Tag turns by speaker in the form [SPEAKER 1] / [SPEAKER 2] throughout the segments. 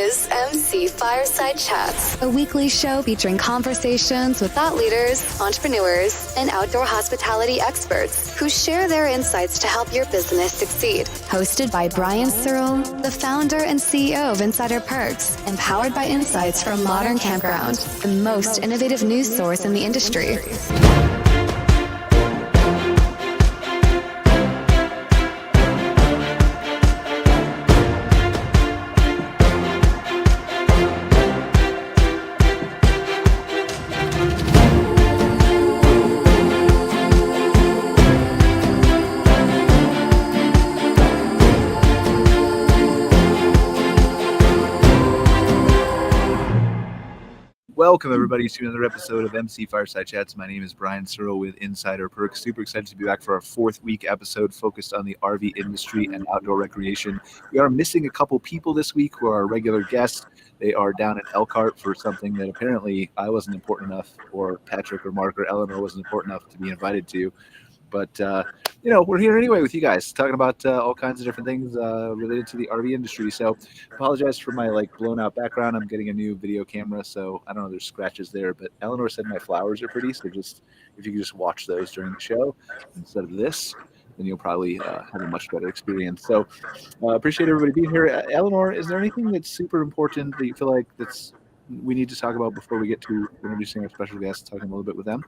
[SPEAKER 1] is MC Fireside Chats, a weekly show featuring conversations with thought leaders, entrepreneurs, and outdoor hospitality experts who share their insights to help your business succeed. Hosted by Brian Searl, the founder and CEO of Insider Perks, and powered by insights from Modern Campground, the most innovative news source in the industry.
[SPEAKER 2] Welcome, everybody, to another episode of MC Fireside Chats. My name is Brian Searl with Insider Perks. Super excited to be back for our fourth week episode focused on the RV industry and outdoor recreation. We are missing a couple people this week who are our regular guests. They are down in Elkhart for something that apparently I wasn't important enough, or Patrick or Mark or Eleanore wasn't important enough to be invited to. But, we're here anyway with you guys talking about all kinds of different things related to the RV industry. So apologize for my blown out background. I'm getting a new video camera, so I don't know, there's scratches there. But Eleanore said my flowers are pretty. So just if you could just watch those during the show instead of this, then you'll probably have a much better experience. So appreciate everybody being here. Eleanore, is there anything that's super important that you feel like we need to talk about before we get to introducing our special guests, talking a little bit with them?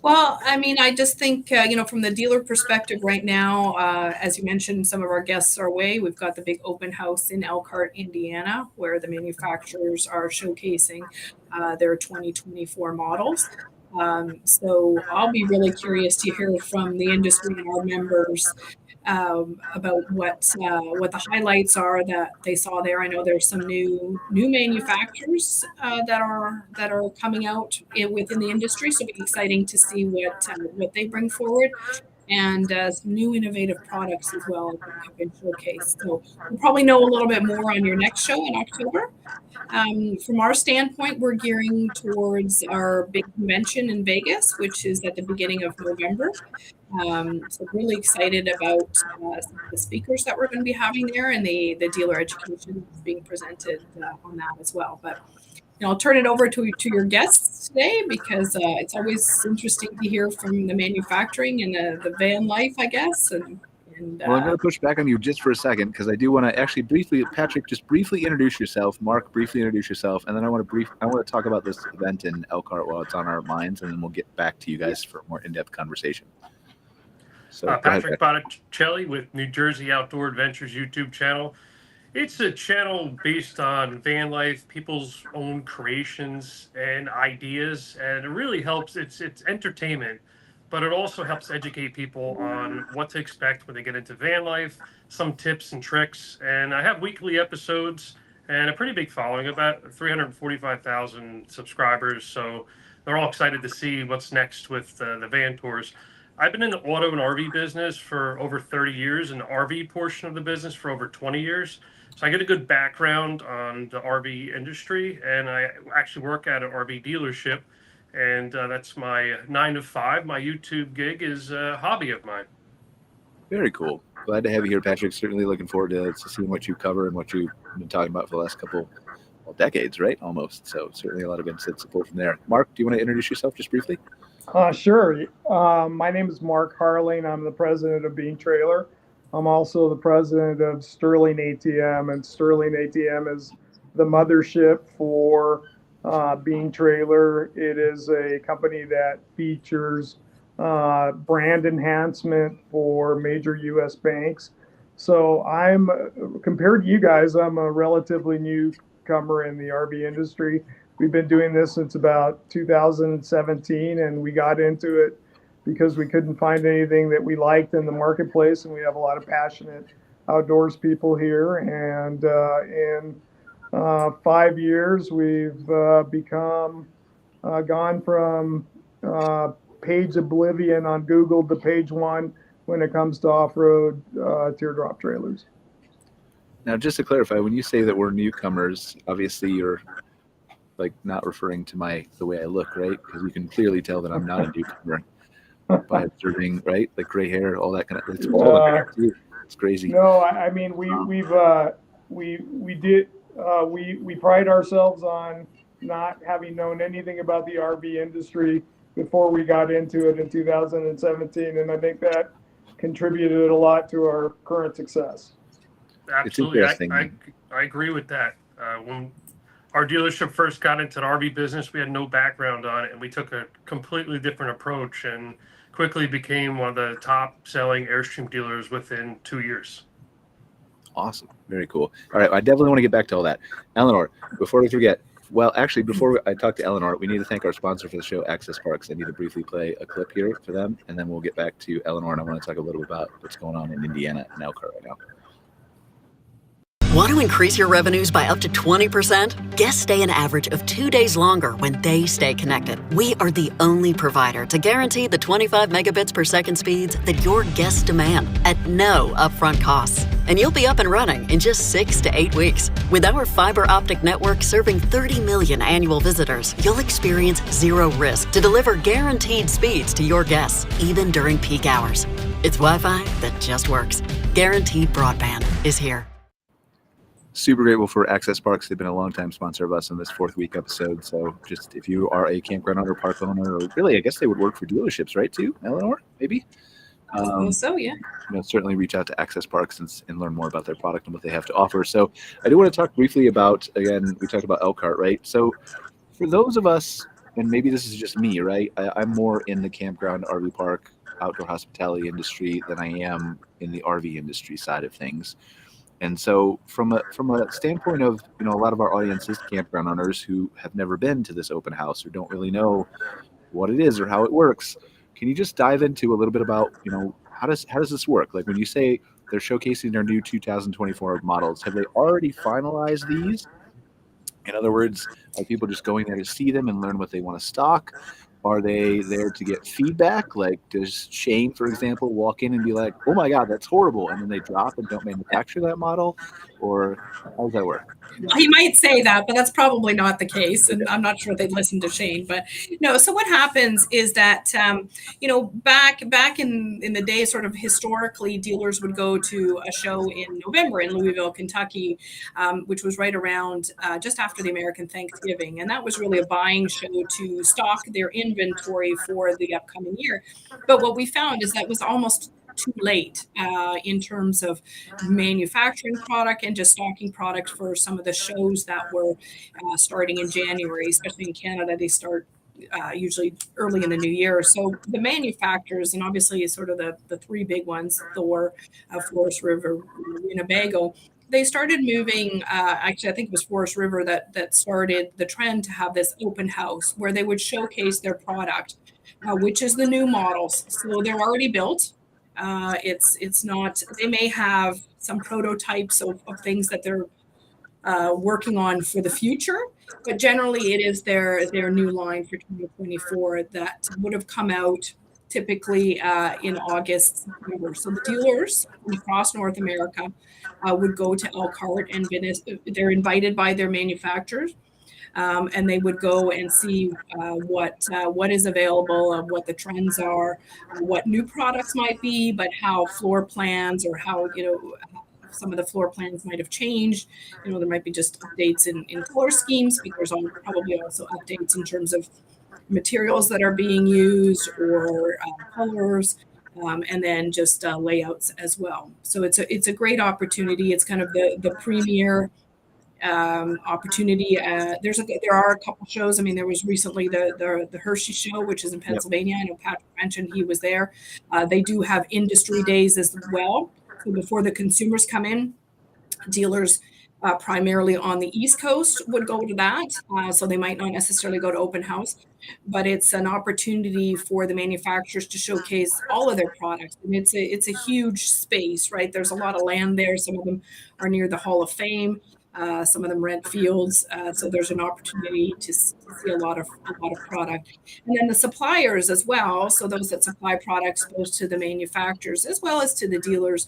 [SPEAKER 3] Well, I just think, from the dealer perspective right now, as you mentioned, some of our guests are away. We've got the big open house in Elkhart, Indiana, where the manufacturers are showcasing their 2024 models. So I'll be really curious to hear from the industry and our members about what the highlights are that they saw there. I know there's some new manufacturers that are coming out within the industry, so it'll be exciting to see what they bring forward, and some new innovative products as well that have been showcased. So we'll probably know a little bit more on your next show in October. From our standpoint, we're gearing towards our big convention in Vegas, which is at the beginning of November. So really excited about some of the speakers that we're going to be having there, and the dealer education that's being presented on that as well. But I'll turn it over to your guests today, because it's always interesting to hear from the manufacturing and the van life, I guess. And
[SPEAKER 2] well, I'm going to push back on you just for a second, because I do want to actually briefly, Patrick, just briefly introduce yourself. Mark, briefly introduce yourself, and then I want to talk about this event in Elkhart while it's on our minds, and then we'll get back to you guys for a more in-depth conversation. So
[SPEAKER 4] Patrick Botticelli with New Jersey Outdoor Adventures YouTube channel. It's a channel based on van life, people's own creations and ideas, and it really helps. It's entertainment, but it also helps educate people on what to expect when they get into van life, some tips and tricks. And I have weekly episodes and a pretty big following, about 345,000 subscribers. So they're all excited to see what's next with the van tours. I've been in the auto and RV business for over 30 years, and the RV portion of the business for over 20 years. So I get a good background on the RV industry, and I actually work at an RV dealership, and that's my 9 to 5. My YouTube gig is a hobby of mine.
[SPEAKER 2] Very cool. Glad to have you here, Patrick. Certainly looking forward to seeing what you cover and what you've been talking about for the last couple decades, right? Almost. So certainly a lot of inside support from there. Mark, do you want to introduce yourself just briefly?
[SPEAKER 5] Sure. My name is Mark Harling. I'm the president of Bean Trailer. I'm also the president of Sterling ATM, and Sterling ATM is the mothership for Bean Trailer. It is a company that features brand enhancement for major U.S. banks. So compared to you guys, I'm a relatively newcomer in the RV industry. We've been doing this since about 2017, and we got into it because we couldn't find anything that we liked in the marketplace, and we have a lot of passionate outdoors people here. And in 5 years, we've gone from page oblivion on Google to page one when it comes to off-road teardrop trailers.
[SPEAKER 2] Now, just to clarify, when you say that we're newcomers, obviously you're not referring to the way I look, right? Because you can clearly tell that I'm not a newcomer by observing, right? Like gray hair, all that kind of. It's crazy.
[SPEAKER 5] No, I mean we did We pride ourselves on not having known anything about the RV industry before we got into it in 2017, and I think that contributed a lot to our current success.
[SPEAKER 4] Absolutely, I agree with that. When our dealership first got into the RV business, we had no background on it, and we took a completely different approach and quickly became one of the top-selling Airstream dealers within 2 years.
[SPEAKER 2] Awesome. Very cool. All right. I definitely want to get back to all that. Eleanore, before we forget, well, actually, before I talk to Eleanore, we need to thank our sponsor for the show, Access Parks. I need to briefly play a clip here for them, and then we'll get back to Eleanore, and I want to talk a little bit about what's going on in Indiana and Elkhart right now.
[SPEAKER 6] Want to increase your revenues by up to 20%? Guests stay an average of 2 days longer when they stay connected. We are the only provider to guarantee the 25 megabits per second speeds that your guests demand at no upfront costs. And you'll be up and running in just 6 to 8 weeks. With our fiber optic network serving 30 million annual visitors, you'll experience zero risk to deliver guaranteed speeds to your guests, even during peak hours. It's Wi-Fi that just works. Guaranteed broadband is here.
[SPEAKER 2] Super grateful for Access Parks. They've been a long-time sponsor of us in this 4th week episode. So just if you are a campground owner, park owner, or really, I guess they would work for dealerships, right, too, Eleanore, maybe?
[SPEAKER 3] So, yeah.
[SPEAKER 2] Certainly reach out to Access Parks and learn more about their product and what they have to offer. So I do want to talk briefly about, again, we talked about Elkhart, right? So for those of us, and maybe this is just me, right? I'm more in the campground, RV park, outdoor hospitality industry than I am in the RV industry side of things. And so from a standpoint of, a lot of our audience is campground owners who have never been to this open house or don't really know what it is or how it works. Can you just dive into a little bit about, how does this work? Like when you say they're showcasing their new 2024 models, have they already finalized these? In other words, are people just going there to see them and learn what they want to stock? Are they there to get feedback? Like, does Shane, for example, walk in and be like, oh my God, that's horrible, and then they drop and don't manufacture that model? Or how does that work?
[SPEAKER 3] He might say that, but that's probably not the case. And I'm not sure they'd listen to Shane. But no, so what happens is that, back in the day, sort of historically, dealers would go to a show in November in Louisville, Kentucky, which was right around just after the American Thanksgiving. And that was really a buying show to stock their inventory for the upcoming year. But what we found is that was almost too late in terms of manufacturing product and just stocking product for some of the shows that were starting in January, especially in Canada. They start usually early in the new year. So the manufacturers, and obviously sort of the three big ones, Thor, Forest River, Winnebago, they started moving, actually, I think it was Forest River that started the trend to have this open house where they would showcase their product, which is the new models. So they're already built. It's not, they may have some prototypes of things that they're working on for the future, but generally it is their new line for 2024 that would have come out typically in August, September. So the dealers across North America would go to Elkhart and they're invited by their manufacturers. And they would go and see what is available, what the trends are, what new products might be, but how floor plans or how, some of the floor plans might have changed. There might be just updates in color schemes, but there's probably also updates in terms of materials that are being used or colors, and then just layouts as well. So it's a great opportunity. It's kind of the premier opportunity. There are a couple shows. I mean, there was recently the Hershey show, which is in Pennsylvania. Yep. I know Patrick mentioned he was there. They do have industry days as well. So before the consumers come in, dealers primarily on the East Coast would go to that. So they might not necessarily go to open house, but it's an opportunity for the manufacturers to showcase all of their products. And it's a huge space, right? There's a lot of land there. Some of them are near the Hall of Fame. Some of them rent fields, so there's an opportunity to see a lot of product, and then the suppliers as well. So those that supply products both to the manufacturers as well as to the dealers,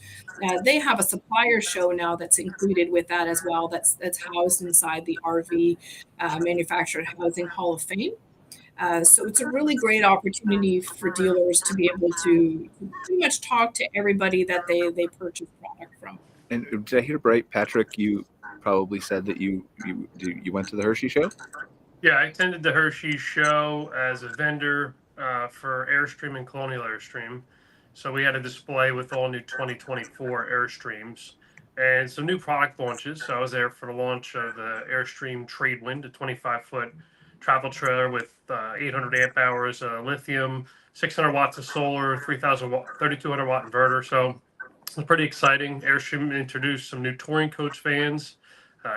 [SPEAKER 3] they have a supplier show now that's included with that as well. That's housed inside the RV Manufactured Housing Hall of Fame. So it's a really great opportunity for dealers to be able to pretty much talk to everybody that they purchase product from.
[SPEAKER 2] And did I hear right, Patrick? probably said that you went to the Hershey show.
[SPEAKER 4] Yeah, I attended the Hershey show as a vendor for Airstream and Colonial Airstream. So we had a display with all new 2024 Airstreams and some new product launches. So I was there for the launch of the Airstream Tradewind, a 25-foot travel trailer with 800 amp hours lithium, 600 watts of solar, 3,200 watt inverter. So it's pretty exciting. Airstream introduced some new touring coach vans,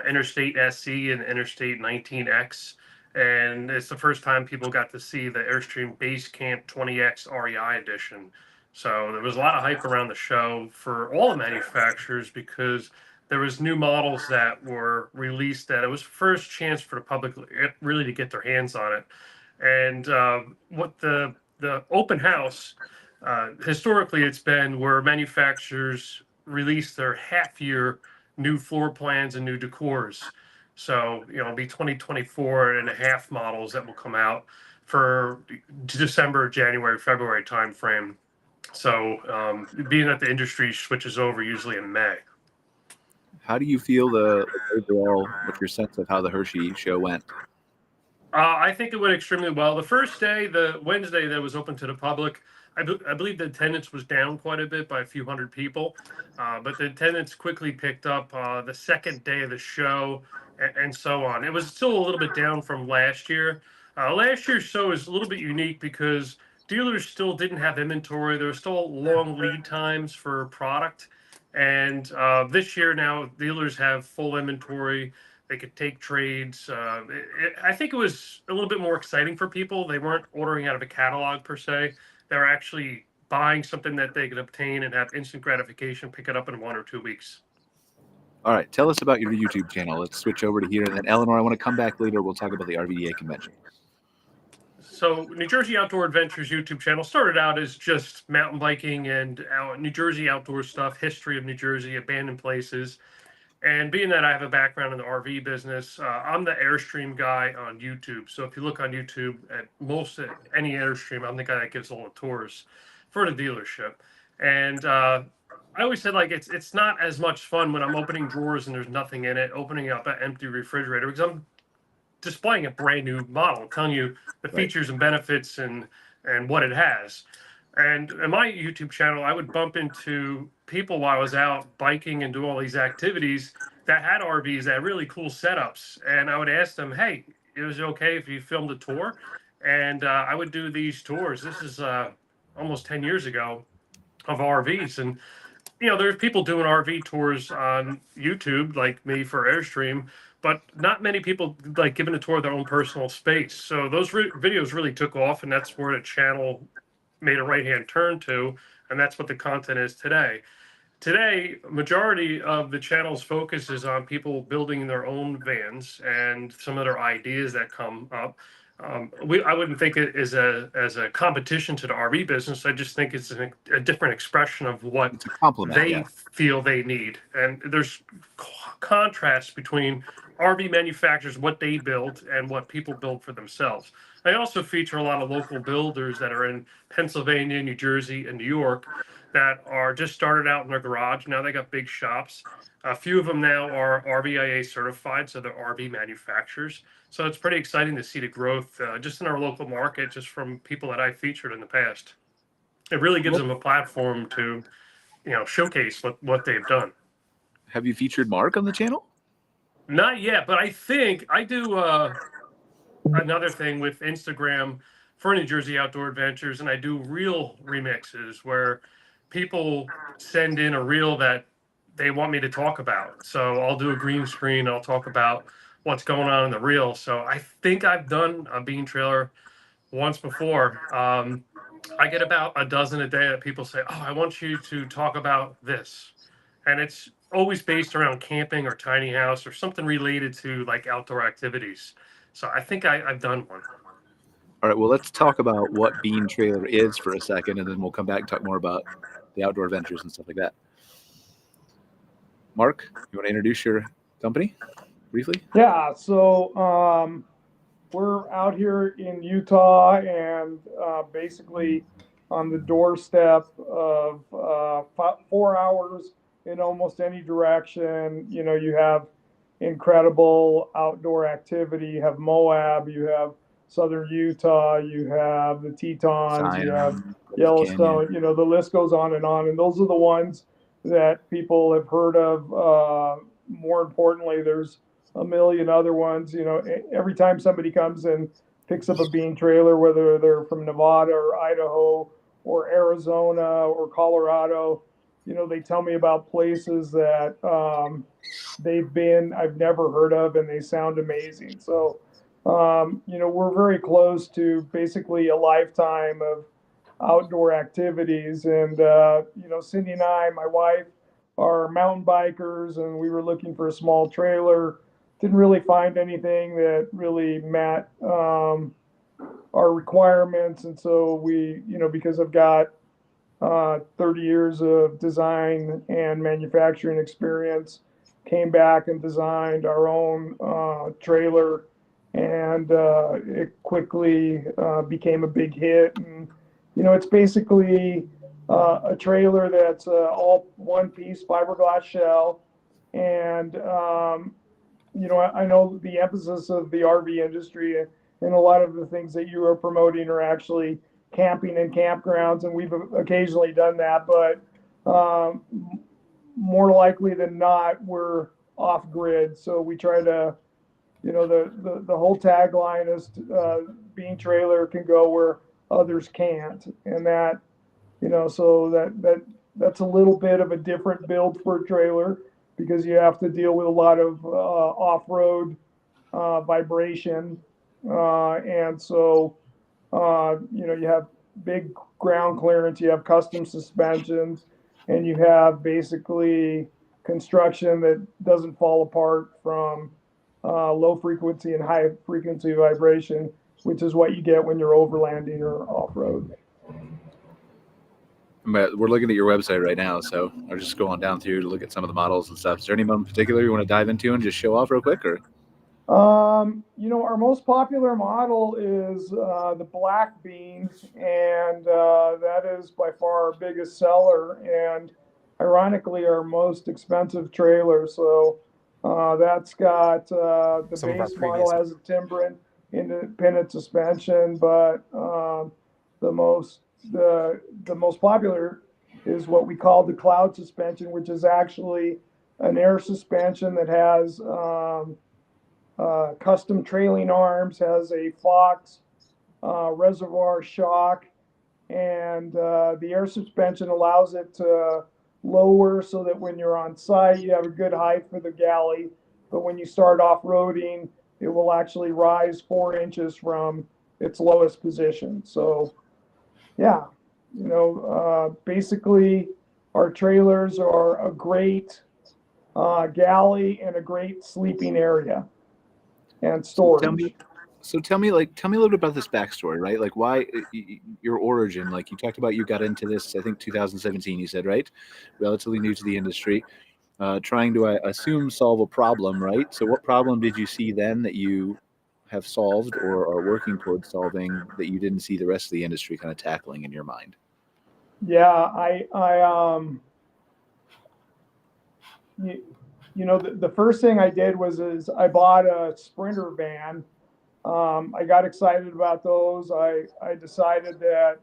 [SPEAKER 4] Interstate SC and Interstate 19X. And it's the first time people got to see the Airstream Basecamp 20X REI edition. So there was a lot of hype around the show for all the manufacturers because there was new models that were released that it was first chance for the public really to get their hands on it. And what the open house, historically it's been where manufacturers release their half-year new floor plans and new decors. So, it'll be 2024 and a half models that will come out for December, January, February timeframe. So, being that the industry switches over usually in May.
[SPEAKER 2] How do you feel the overall, what's your sense of how the Hershey show went?
[SPEAKER 4] I think it went extremely well. The first day, the Wednesday that was open to the public, I believe the attendance was down quite a bit by a few hundred people, but the attendance quickly picked up the second day of the show and so on. It was still a little bit down from last year. Last year's show is a little bit unique because dealers still didn't have inventory. There were still long lead times for product. And this year now, dealers have full inventory. They could take trades. I think it was a little bit more exciting for people. They weren't ordering out of a catalog per se. They were actually buying something that they could obtain and have instant gratification, pick it up in 1 or 2 weeks.
[SPEAKER 2] All right, tell us about your YouTube channel. Let's switch over to here. And then, Eleanore, I want to come back later. We'll talk about the RVDA convention.
[SPEAKER 4] So New Jersey Outdoor Adventures YouTube channel started out as just mountain biking and New Jersey outdoor stuff, history of New Jersey, abandoned places. And being that I have a background in the RV business, I'm the Airstream guy on YouTube. So if you look on YouTube at any Airstream, I'm the guy that gives all the tours for the dealership. And I always said, like, it's not as much fun when I'm opening drawers and there's nothing in it, opening up an empty refrigerator, because I'm displaying a brand new model, telling you the features and benefits and what it has. And in my YouTube channel, I would bump into people while I was out biking and doing all these activities that had RVs that had really cool setups. And I would ask them, hey, it was okay if you filmed a tour? And I would do these tours. This is almost 10 years ago of RVs. And, there's people doing RV tours on YouTube, like me for Airstream, but not many people like giving a tour of their own personal space. So those videos really took off, and that's where the channel made a right-hand turn to, and that's what the content is today. Today, majority of the channel's focus is on people building their own vans and some of their ideas that come up. I wouldn't think it is as a competition to the RV business. I just think it's a different expression of what they feel they need. And there's contrast between RV manufacturers, what they build, and what people build for themselves. I also feature a lot of local builders that are in Pennsylvania, New Jersey, and New York that are just started out in their garage. Now they got big shops. A few of them now are RVIA certified, so they're RV manufacturers. So it's pretty exciting to see the growth just in our local market, just from people that I featured in the past. It really gives them a platform to, showcase what they've done.
[SPEAKER 2] Have you featured Mark on the channel?
[SPEAKER 4] Not yet, but I think I do another thing with Instagram for New Jersey Outdoor Adventures, and I do reel remixes where people send in a reel that they want me to talk about. So I'll do a green screen. I'll talk about what's going on in the reel. So I think I've done a bean trailer once before. I get about a dozen a day that people say, oh, I want you to talk about this. And it's always based around camping or tiny house or something related to like outdoor activities. So I think I've done one.
[SPEAKER 2] All right, well, let's talk about what Bean Trailer is for a second, and then we'll come back and talk more about the outdoor adventures and stuff like that. Mark, you want to introduce your company briefly?
[SPEAKER 5] Yeah, so we're out here in Utah and basically on the doorstep of 4 hours in almost any direction. You have incredible outdoor activity. You have Moab, you have Southern Utah, you have the Tetons, you have
[SPEAKER 2] Zion,
[SPEAKER 5] Yellowstone,
[SPEAKER 2] Canyon.
[SPEAKER 5] the list goes on. And those are the ones that people have heard of. More importantly, there's a million other ones. Every time somebody comes and picks up a bean trailer, whether they're from Nevada or Idaho or Arizona or Colorado, they tell me about places that they've been, I've never heard of, and they sound amazing. So, we're very close to basically a lifetime of outdoor activities. And, Cindy and I, my wife, are mountain bikers, and we were looking for a small trailer. Didn't really find anything that really met our requirements. And so we, because I've got 30 years of design and manufacturing experience, came back and designed our own trailer, and it quickly became a big hit. And it's basically a trailer that's all one piece fiberglass shell. And I know the emphasis of the RV industry and a lot of the things that you are promoting are actually camping in campgrounds, and we've occasionally done that, but more likely than not, we're off grid. So we try to, the whole tagline is being trailer can go where others can't, and that, so that's a little bit of a different build for a trailer, because you have to deal with a lot of off-road vibration, and so you have big ground clearance, you have custom suspensions, and you have basically construction that doesn't fall apart from low frequency and high frequency vibration, which is what you get when you're overlanding or off-road.
[SPEAKER 2] But we're looking at your website right now, so I'll just go on down through to look at some of the models and stuff. Is there any one in particular you want to dive into and just show off real quick, or?
[SPEAKER 5] Our most popular model is the Black Bean, and that is by far our biggest seller, and ironically our most expensive trailer. So that's got the base model has a Timbren independent suspension, but the most popular is what we call the cloud suspension, which is actually an air suspension that has custom trailing arms, has a Fox reservoir shock, and the air suspension allows it to lower so that when you're on site, you have a good height for the galley. But when you start off-roading, it will actually rise 4 inches from its lowest position. So, yeah, basically our trailers are a great galley and a great sleeping area and storage.
[SPEAKER 2] So tell me a little bit about this backstory, right? Like why your origin, like you talked about, you got into this, I think 2017, you said, right? Relatively new to the industry, trying to, I assume, solve a problem, right? So what problem did you see then that you have solved or are working towards solving that you didn't see the rest of the industry kind of tackling in your mind?
[SPEAKER 5] Yeah, the first thing I did was I bought a Sprinter van. I got excited about those. I decided that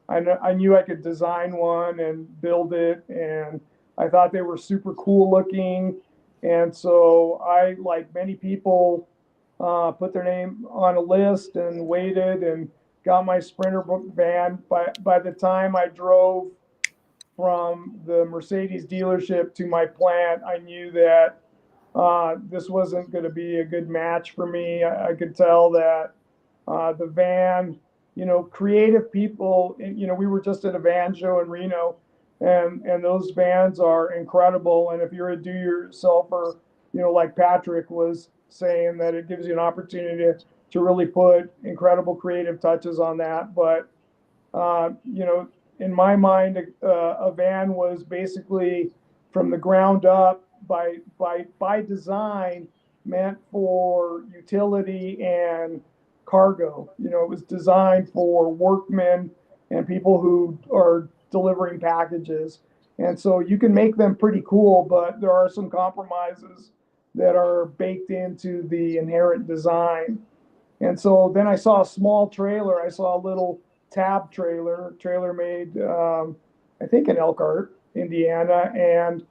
[SPEAKER 5] I knew I could design one and build it, and I thought they were super cool looking. And so I, like many people, put their name on a list and waited and got my Sprinter van. By the time I drove from the Mercedes dealership to my plant, I knew that this wasn't going to be a good match for me. I could tell that the van, creative people, we were just at a van show in Reno, and those vans are incredible. And if you're a do-yourselfer, like Patrick was saying, that it gives you an opportunity to really put incredible creative touches on that. But, in my mind, a van was basically from the ground up by design meant for utility and cargo. It was designed for workmen and people who are delivering packages. And so you can make them pretty cool, but there are some compromises that are baked into the inherent design. And so then I saw a small trailer. I saw a little tab trailer made, I think in Elkhart, Indiana. And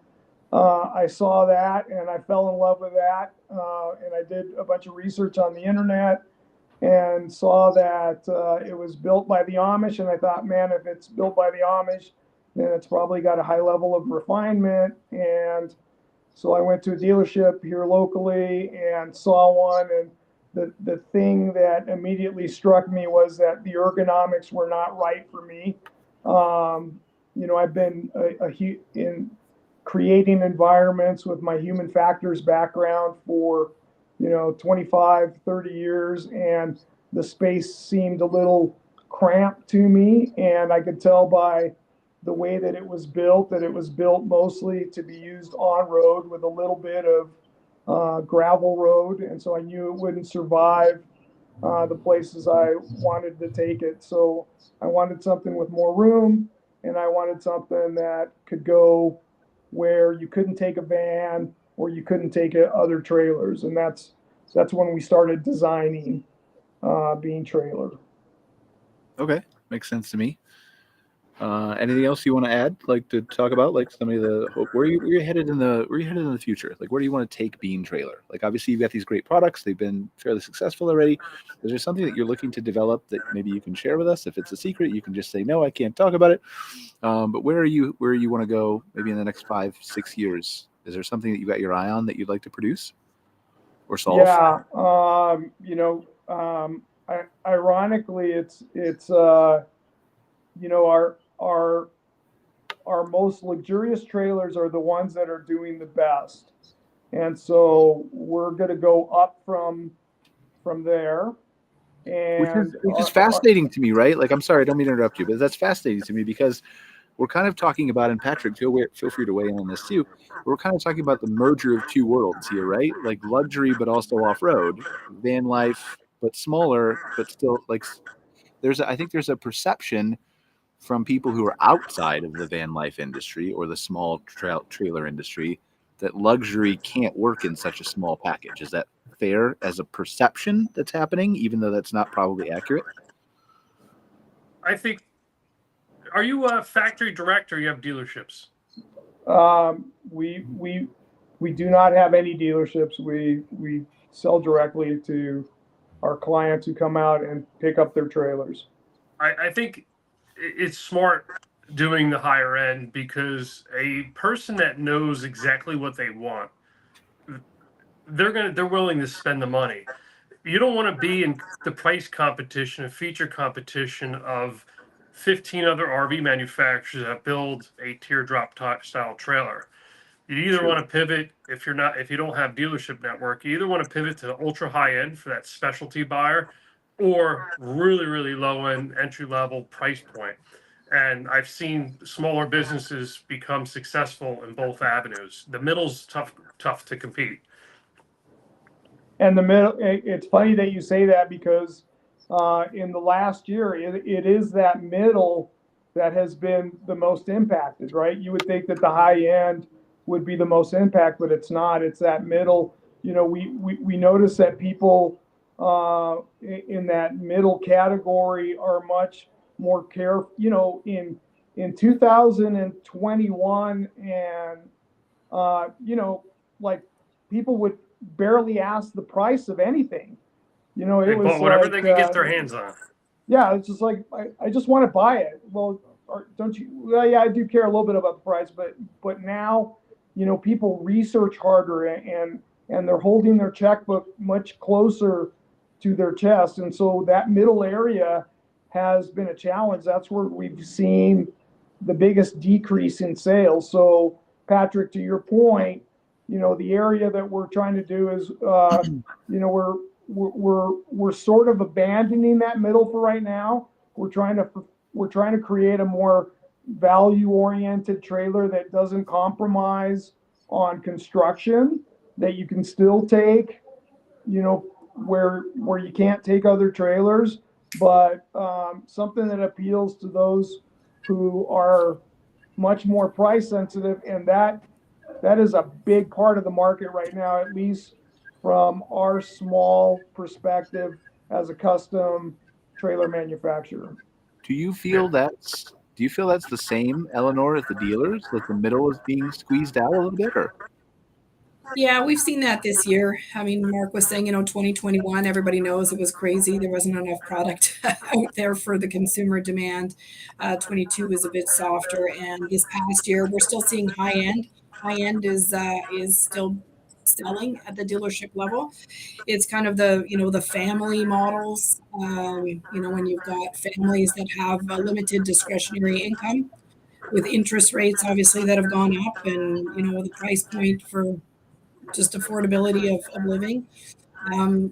[SPEAKER 5] I saw that and I fell in love with that. And I did a bunch of research on the internet and saw that it was built by the Amish. And I thought, man, if it's built by the Amish, then it's probably got a high level of refinement. And so I went to a dealership here locally and saw one. And the thing that immediately struck me was that the ergonomics were not right for me. I've been in creating environments with my human factors background for 25, 30 years, and the space seemed a little cramped to me. And I could tell by the way that it was built that it was built mostly to be used on road with a little bit of gravel road. And so I knew it wouldn't survive the places I wanted to take it. So I wanted something with more room, and I wanted something that could go where you couldn't take a van or you couldn't take other trailers. And that's when we started designing Bean Trailer.
[SPEAKER 2] Okay, makes sense to me. Anything else you want to add, like to talk about, like some of the where you headed in the future? Like, where do you want to take Bean Trailer? Like, obviously you've got these great products; they've been fairly successful already. Is there something that you're looking to develop that maybe you can share with us? If it's a secret, you can just say no, I can't talk about it. But where you want to go, maybe in the next 5-6 years? Is there something that you got your eye on that you'd like to produce or solve?
[SPEAKER 5] Yeah, ironically, it's our most luxurious trailers are the ones that are doing the best. And so we're going to go up from there. And
[SPEAKER 2] which is fascinating to me, right? Like, I'm sorry, I don't mean to interrupt you, but that's fascinating to me because we're kind of talking about, and Patrick, feel free to weigh in on this too. We're kind of talking about the merger of two worlds here, right? Like luxury, but also off-road, van life, but smaller, but still like I think there's a perception from people who are outside of the van life industry or the small trailer industry that luxury can't work in such a small package. Is that fair as a perception that's happening, even though that's not probably accurate?
[SPEAKER 4] I think, are you a factory direct or you have dealerships?
[SPEAKER 5] We do not have any dealerships. We sell directly to our clients who come out and pick up their trailers. I think
[SPEAKER 4] it's smart doing the higher end because a person that knows exactly what they want, they're willing to spend the money. You don't want to be in the price competition, a feature competition of 15 other RV manufacturers that build a teardrop style trailer. You either want to pivot, if you don't have dealership network, you either want to pivot to the ultra high end for that specialty buyer or really, really low end entry level price point. And I've seen smaller businesses become successful in both avenues. The middle's tough to compete.
[SPEAKER 5] And the middle, it's funny that you say that because in the last year, it is that middle that has been the most impacted, right? You would think that the high end would be the most impact, but it's not. It's that middle. We notice that people in that middle category are much more careful. In 2021, and like people would barely ask the price of anything. It was
[SPEAKER 4] whatever
[SPEAKER 5] like,
[SPEAKER 4] they can get their hands on.
[SPEAKER 5] Yeah, it's just like I just want to buy it. Well, don't you? Well, yeah, I do care a little bit about the price, but now, people research harder and they're holding their checkbook much closer to their chest, and so that middle area has been a challenge. That's where we've seen the biggest decrease in sales. So, Patrick, to your point, the area that we're trying to do is, we're sort of abandoning that middle for right now. We're trying to create a more value-oriented trailer that doesn't compromise on construction, that you can still take, where you can't take other trailers, but something that appeals to those who are much more price sensitive. And that that is a big part of the market right now, at least from our small perspective as a custom trailer manufacturer.
[SPEAKER 2] Do you feel that's the same, Eleanor, as the dealers? That the middle is being squeezed out a little bit, or?
[SPEAKER 3] Yeah, we've seen that this year. I mean, Mark was saying, 2021, everybody knows it was crazy. There wasn't enough product out there for the consumer demand. 22 was a bit softer, and this past year, we're still seeing high end. High end is still selling at the dealership level. It's kind of the family models. When you've got families that have a limited discretionary income, with interest rates obviously that have gone up, and the price point for just affordability of living.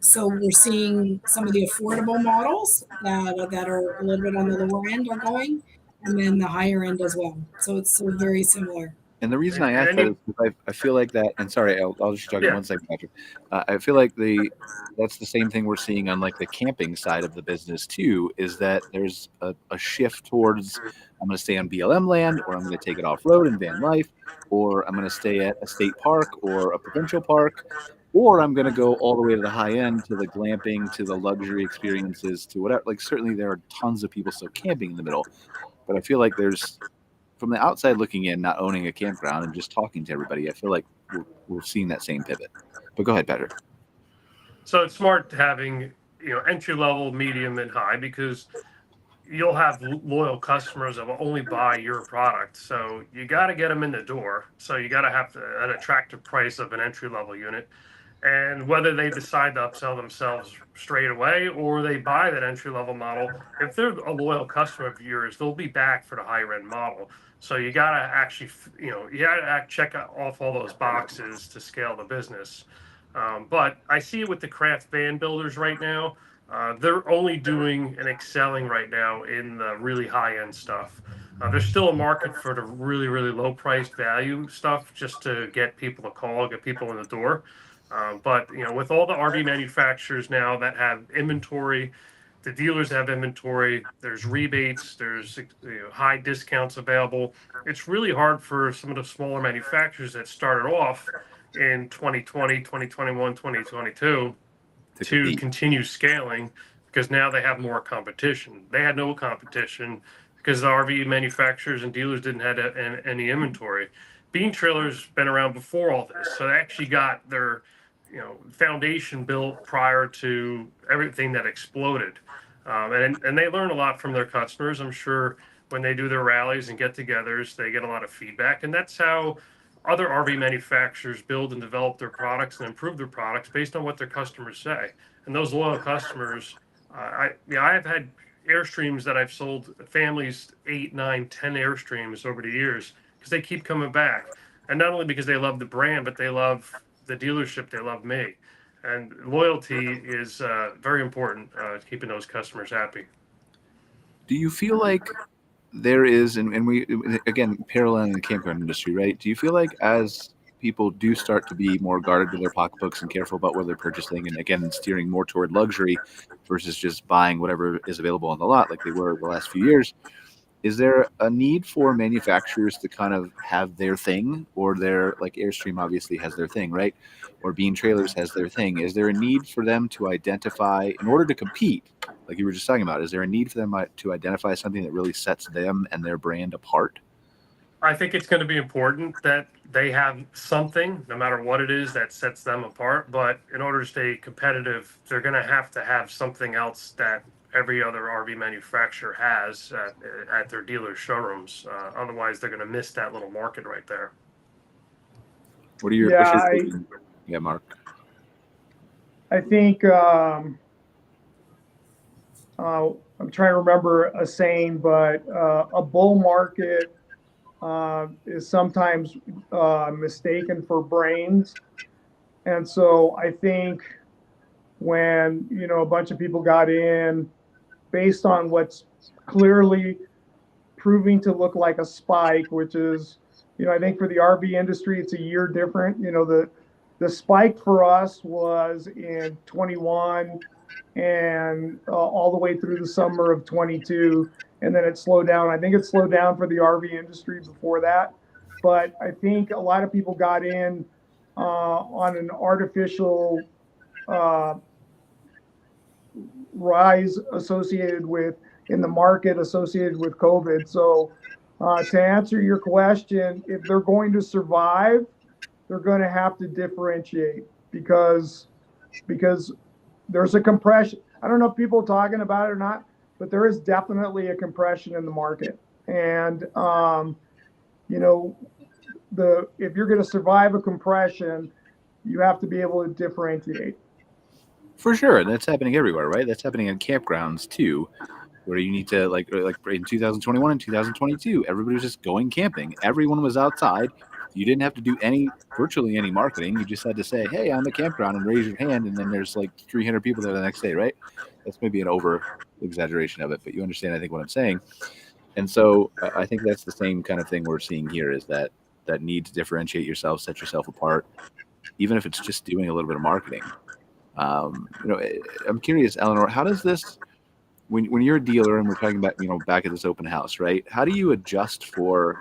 [SPEAKER 3] So we're seeing some of the affordable models that are a little bit on the lower end are going, and then the higher end as well. So it's very similar.
[SPEAKER 2] And the reason I ask that is because I feel like that, and sorry, I'll just jump in 1 second, Patrick. I feel like that's the same thing we're seeing on like the camping side of the business too, is that there's a shift towards, I'm going to stay on BLM land, or I'm going to take it off-road in van life, or I'm going to stay at a state park or a provincial park, or I'm going to go all the way to the high end, to the glamping, to the luxury experiences, to whatever. Like certainly there are tons of people still camping in the middle, but I feel like there's, from the outside looking in, not owning a campground and just talking to everybody, I feel like we're seeing that same pivot. But go ahead, Patrick.
[SPEAKER 4] So it's smart having entry level, medium, and high, because you'll have loyal customers that will only buy your product. So you got to get them in the door. So you got to have an attractive price of an entry level unit. And whether they decide to upsell themselves straight away or they buy that entry level model, if they're a loyal customer of yours, they'll be back for the higher end model. So you got to actually, you got to check off all those boxes to scale the business. But I see it with the craft van builders right now. They're only doing and excelling right now in the really high end stuff. There's still a market for the really, really low priced value stuff, just to get people to call, get people in the door. But with all the RV manufacturers now that have inventory, the dealers have inventory, there's rebates, there's high discounts available. It's really hard for some of the smaller manufacturers that started off in 2020, 2021, 2022 to continue scaling, because now they have more competition. They had no competition because the RV manufacturers and dealers didn't have any inventory. Bean Trailer's been around before all this, so they actually got their foundation built prior to everything that exploded. And they learn a lot from their customers. I'm sure when they do their rallies and get-togethers, they get a lot of feedback, and that's how other RV manufacturers build and develop their products and improve their products based on what their customers say. And those loyal customers, I've had Airstreams that I've sold families 8, 9, 10 Airstreams over the years, because they keep coming back. And not only because they love the brand, but they love the dealership, they love me. And loyalty is very important, keeping those customers happy.
[SPEAKER 2] Do you feel like there is, and we, again, parallel in the campground industry, right? Do you feel like as people do start to be more guarded with their pocketbooks and careful about what they're purchasing, and again, steering more toward luxury versus just buying whatever is available on the lot like they were the last few years, is there a need for manufacturers to kind of have their thing, or their, like Airstream obviously has their thing, right? Or Bean Trailers has their thing. Is there a need for them to identify, in order to compete, like you were just talking about, is there a need for them to identify something that really sets them and their brand apart?
[SPEAKER 4] I think it's going to be important that they have something, no matter what it is, that sets them apart. But in order to stay competitive, they're going to have something else that every other RV manufacturer has at their dealer showrooms. Otherwise, they're going to miss that little market right there.
[SPEAKER 2] What are your Mark?
[SPEAKER 5] I think I'm trying to remember a saying, but a bull market is sometimes mistaken for brains. And so I think when, a bunch of people got in based on what's clearly proving to look like a spike, which is, I think for the RV industry, it's a year different. The spike for us was in 21 and all the way through the summer of 22. And then it slowed down. I think it slowed down for the RV industry before that. but I think a lot of people got in on an artificial rise associated with in the market associated with COVID. So to answer your question, if they're going to survive, they're going to have to differentiate because there's a compression. I don't know if people are talking about it or not, but there is definitely a compression in the market. And you know, if you're going to survive a compression, you have to be able to differentiate.
[SPEAKER 2] For sure, and that's happening everywhere, right? That's happening in campgrounds too, where you need to like in 2021 and 2022, everybody was just going camping. Everyone was outside. You didn't have to do virtually any marketing. You just had to say, "Hey, I'm a campground," and raise your hand, and then there's like 300 people there the next day, right? That's maybe an over exaggeration of it, but you understand, I think, what I'm saying. And so I think that's the same kind of thing we're seeing here, is that need to differentiate yourself, set yourself apart, even if it's just doing a little bit of marketing. I'm curious, Eleanore, how does this, when you're a dealer and we're talking about, back at this open house, right? How do you adjust for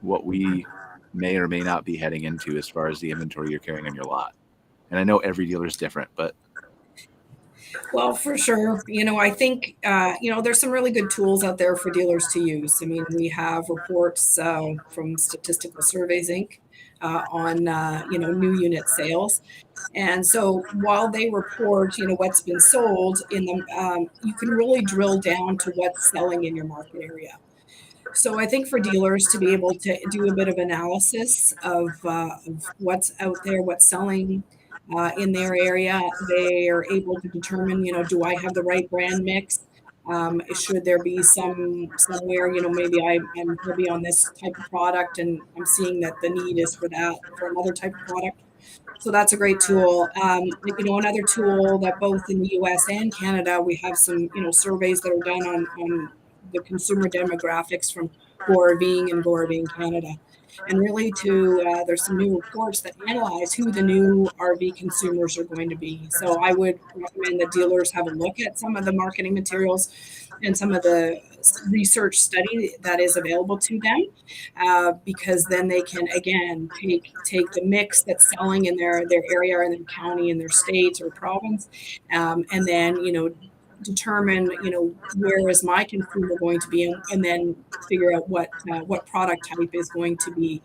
[SPEAKER 2] what we may or may not be heading into as far as the inventory you're carrying on your lot? And I know every dealer is different, but.
[SPEAKER 3] Well, for sure. I think, there's some really good tools out there for dealers to use. I mean, we have reports from Statistical Surveys, Inc. On, new unit sales. And so while they report, what's been sold in them, you can really drill down to what's selling in your market area. So I think for dealers to be able to do a bit of analysis of what's out there, what's selling in their area, they are able to determine, do I have the right brand mix? Should there be somewhere, maybe I'm heavy on this type of product and I'm seeing that the need is for another type of product. So that's a great tool. Another tool that both in the US and Canada, we have some, surveys that are done on the consumer demographics from GoRVing and GoRVing Canada. And really there's some new reports that analyze who the new RV consumers are going to be. So I would recommend that dealers have a look at some of the marketing materials and some of the research study that is available to them, because then they can, again, take the mix that's selling in their area or their county, in their state or province, and then, determine, where is my consumer going to be, and then figure out what product type is going to be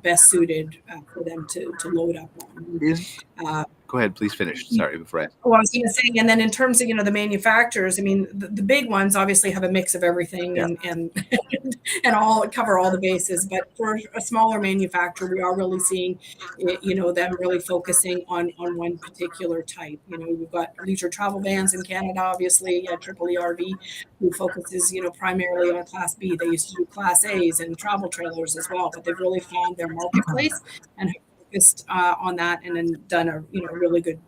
[SPEAKER 3] best suited for them to load up on.
[SPEAKER 2] Go ahead, please finish. Sorry, before I.
[SPEAKER 3] Well, I was going to say, and then in terms of, the manufacturers, I mean, the big ones obviously have a mix of everything,
[SPEAKER 2] Yeah.
[SPEAKER 3] and cover all the bases. But for a smaller manufacturer, we are really seeing, them really focusing on one particular type. We've got leisure travel vans in Canada, obviously, Triple ERV, who focuses, primarily on Class B. They used to do Class A's and travel trailers as well, but they've really found their marketplace and focused on that, and then done a really good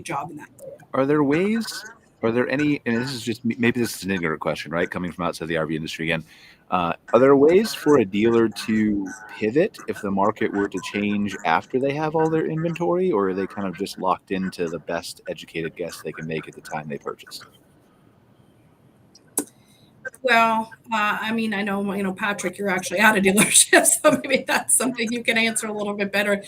[SPEAKER 3] job in that.
[SPEAKER 2] Are there any, and this is just, maybe this is an ignorant question, right, coming from outside the RV industry again, are there ways for a dealer to pivot if the market were to change after they have all their inventory, or are they kind of just locked into the best educated guess they can make at the time they purchase?
[SPEAKER 3] Well, I know, Patrick, you're actually at a dealership, so maybe that's something you can answer a little bit better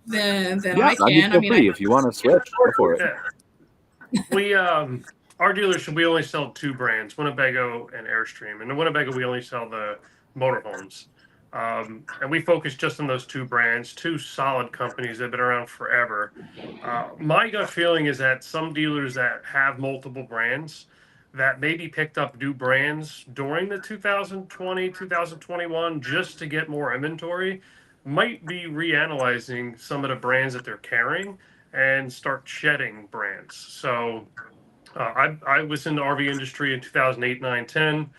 [SPEAKER 3] than I can.
[SPEAKER 2] I mean, if you want to switch, go for it.
[SPEAKER 4] Yeah. We, our dealership, we only sell two brands, Winnebago and Airstream. And the Winnebago, we only sell the motorhomes. And we focus just on those two brands, two solid companies that have been around forever. My gut feeling is that some dealers that have multiple brands that maybe picked up new brands during the 2020, 2021, just to get more inventory, might be reanalyzing some of the brands that they're carrying and start shedding brands. So I was in the RV industry in 2008, 9, 10,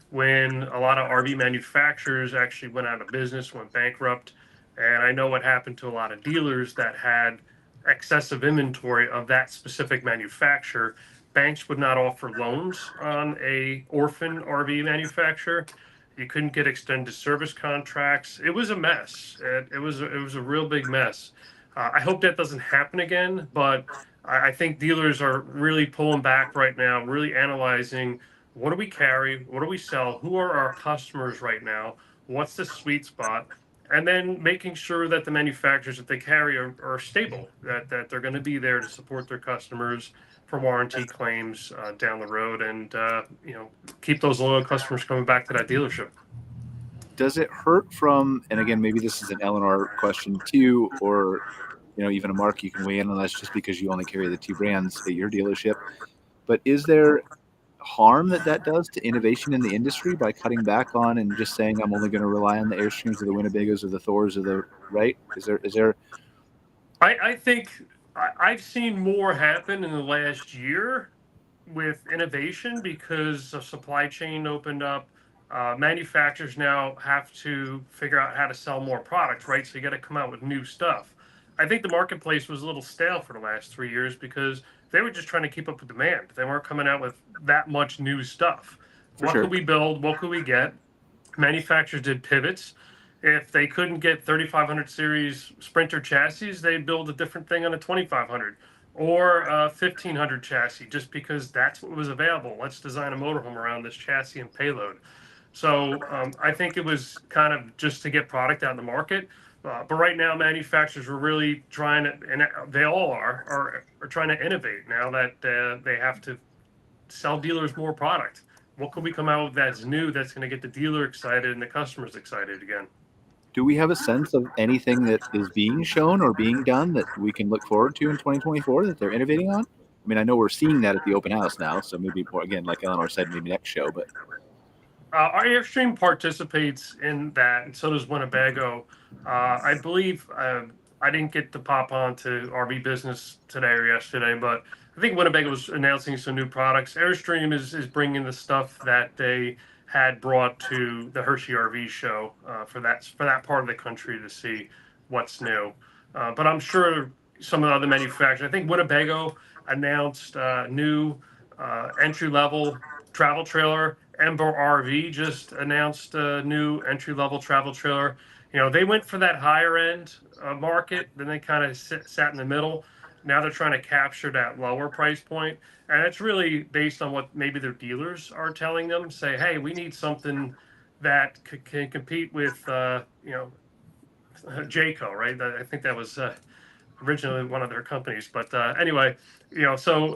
[SPEAKER 4] when a lot of RV manufacturers actually went out of business, went bankrupt. And I know what happened to a lot of dealers that had excessive inventory of that specific manufacturer. Banks would not offer loans on a orphan RV manufacturer. You couldn't get extended service contracts. It was a mess. It was a real big mess. I hope that doesn't happen again, but I think dealers are really pulling back right now, really analyzing what do we carry, what do we sell, who are our customers right now, what's the sweet spot, and then making sure that the manufacturers that they carry are stable, that they're going to be there to support their customers for warranty claims down the road, and keep those loyal customers coming back to that dealership.
[SPEAKER 2] Does it hurt from, and again, maybe this is an Eleanore question too, or even a Mark, you can weigh in on this just because you only carry the two brands at your dealership, but is there harm that does to innovation in the industry by cutting back on and just saying I'm only going to rely on the Airstreams or the Winnebagos or the Thors or the right? Is there?
[SPEAKER 4] I think I've seen more happen in the last year with innovation because the supply chain opened up. Manufacturers now have to figure out how to sell more products, right? So you got to come out with new stuff. I think the marketplace was a little stale for the last 3 years because they were just trying to keep up with demand. They weren't coming out with that much new stuff. What could we build? What could we get? Manufacturers did pivots. If they couldn't get 3500 series Sprinter chassis, they'd build a different thing on a 2500 or a 1500 chassis just because that's what was available. Let's design a motorhome around this chassis and payload. So I think it was kind of just to get product out in the market. But right now, manufacturers are really trying to, and they all are trying to innovate now that they have to sell dealers more product. What can we come out with that's new that's going to get the dealer excited and the customers excited again?
[SPEAKER 2] Do we have a sense of anything that is being shown or being done that we can look forward to in 2024 that they're innovating on? I mean, I know we're seeing that at the open house now, so maybe more, again, like Eleanore said, maybe next show, but.
[SPEAKER 4] Our Airstream participates in that, and so does Winnebago. I believe I didn't get to pop on to RV Business today or yesterday, but I think Winnebago was announcing some new products. Airstream is bringing the stuff that they had brought to the Hershey RV show for that part of the country to see what's new. But I'm sure some of the other manufacturers. I think Winnebago announced new entry-level travel trailer. Ember RV just announced a new entry-level travel trailer. They went for that higher-end market, then they kind of sat in the middle. Now they're trying to capture that lower price point, and it's really based on what maybe their dealers are telling them. Say, hey, we need something that can compete with, Jayco, right? I think that was originally one of their companies, but anyway, so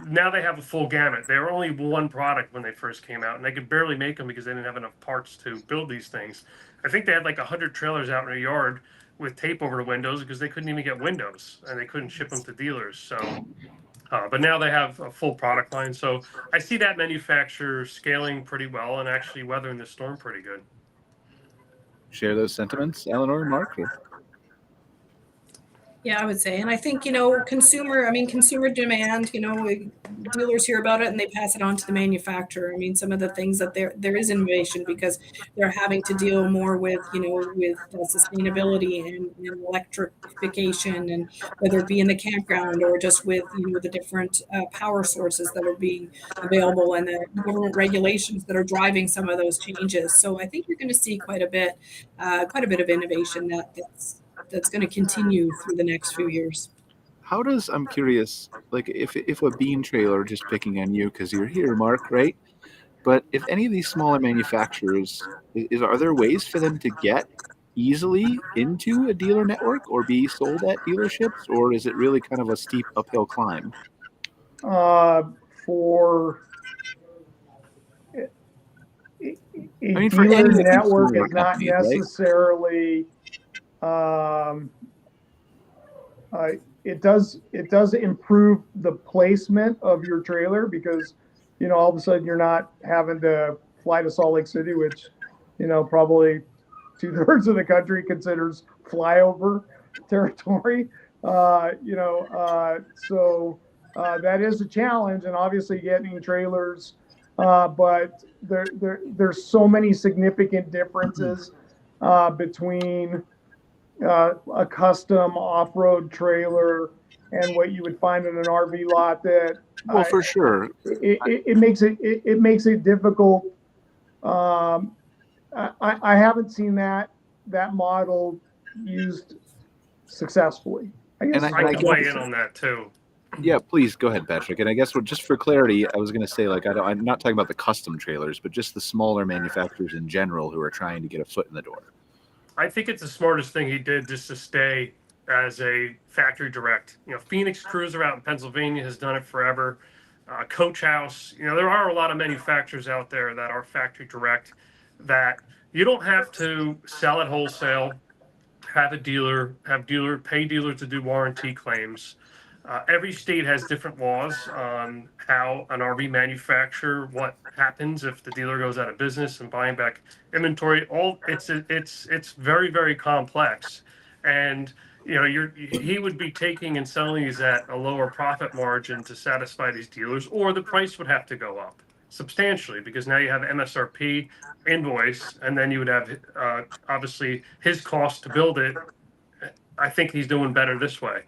[SPEAKER 4] now they have a full gamut. They were only one product when they first came out, and they could barely make them because they didn't have enough parts to build these things. I think they had like 100 trailers out in their yard with tape over the windows because they couldn't even get windows and they couldn't ship them to dealers. So, but now they have a full product line. So I see that manufacturer scaling pretty well and actually weathering the storm pretty good.
[SPEAKER 2] Share those sentiments, Eleanore and Mark?
[SPEAKER 3] Yeah, I would say. And I think, consumer demand, dealers hear about it and they pass it on to the manufacturer. I mean, some of the things that there is innovation because they're having to deal more with sustainability and electrification, and whether it be in the campground or just with, the different power sources that are being available and the government regulations that are driving some of those changes. So I think you're going to see quite a bit of innovation that's going to continue through the next few years.
[SPEAKER 2] How does, I'm curious, like if a bean trailer, just picking on you because you're here, Mark, right? But if any of these smaller manufacturers, are there ways for them to get easily into a dealer network or be sold at dealerships, or is it really kind of a steep uphill climb?
[SPEAKER 5] For a dealer network is not necessarily. Right? It does improve the placement of your trailer because, all of a sudden you're not having to fly to Salt Lake City, which, probably 2/3 of the country considers flyover territory. So that is a challenge, and obviously getting trailers, but there's so many significant differences between a custom off-road trailer and what you would find in an RV lot that
[SPEAKER 2] for sure
[SPEAKER 5] it makes it difficult. I haven't seen that model used successfully. I
[SPEAKER 4] can weigh in on that too.
[SPEAKER 2] Yeah, please go ahead, Patrick. And I guess just for clarity, I was going to say, I'm not talking about the custom trailers, but just the smaller manufacturers in general who are trying to get a foot in the door.
[SPEAKER 4] I think it's the smartest thing he did just to stay as a factory direct. Phoenix Cruiser out in Pennsylvania has done it forever. Coach House, there are a lot of manufacturers out there that are factory direct that you don't have to sell at wholesale, pay dealers to do warranty claims. Every state has different laws on how an RV manufacturer, what happens if the dealer goes out of business and buying back inventory. It's very, very complex, and he would be taking and selling these at a lower profit margin to satisfy these dealers, or the price would have to go up substantially because now you have MSRP invoice, and then you would have obviously his cost to build it. I think he's doing better this way.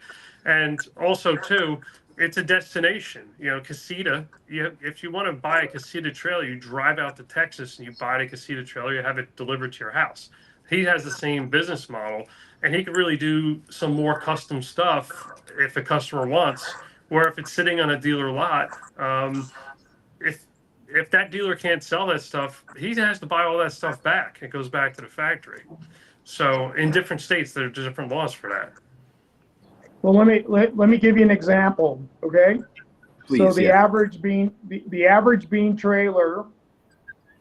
[SPEAKER 4] And also, too, it's a destination. Casita, if you want to buy a Casita trailer, you drive out to Texas and you buy a Casita trailer, you have it delivered to your house. He has the same business model, and he could really do some more custom stuff if a customer wants, where if it's sitting on a dealer lot, if that dealer can't sell that stuff, he has to buy all that stuff back. It goes back to the factory. So in different states, there are different laws for that.
[SPEAKER 5] Well, let me give you an example, okay?
[SPEAKER 2] Please,
[SPEAKER 5] so the average bean trailer,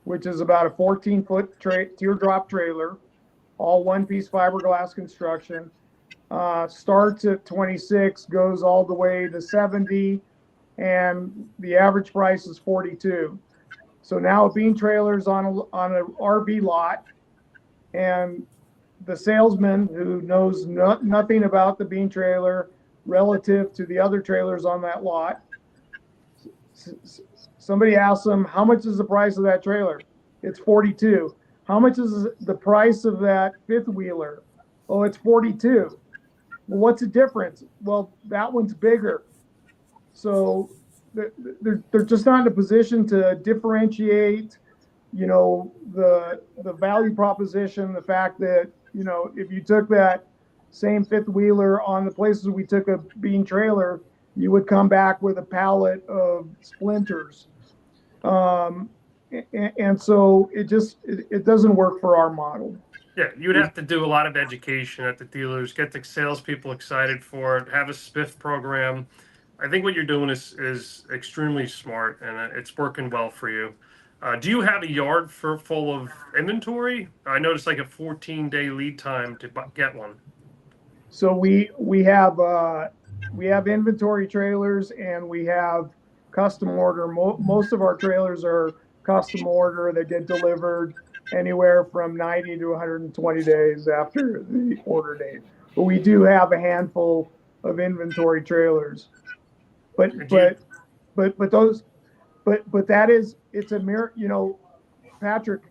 [SPEAKER 5] which is about a 14-foot teardrop trailer, all one-piece fiberglass construction, starts at 26, goes all the way to 70, and the average price is 42. So now a bean trailer's on an RV lot, and the salesman who knows nothing about the bean trailer relative to the other trailers on that lot, somebody asks them, how much is the price of that trailer? It's 42. How much is the price of that fifth wheeler? Oh, it's 42. Well, what's the difference? Well, that one's bigger. So they're just not in a position to differentiate, the value proposition, the fact that, if you took that same fifth wheeler on the places we took a bean trailer, you would come back with a pallet of splinters. And so it doesn't work for our model.
[SPEAKER 4] Yeah, you would have to do a lot of education at the dealers, get the salespeople excited for it, have a spiff program. I think what you're doing is extremely smart, and it's working well for you. Do you have a yard full of inventory? I noticed like a 14-day lead time to get one.
[SPEAKER 5] So we have inventory trailers, and we have custom order. Most of our trailers are custom order that get delivered anywhere from 90 to 120 days after the order date. But we do have a handful of inventory trailers. But that is, it's a mere, Patrick,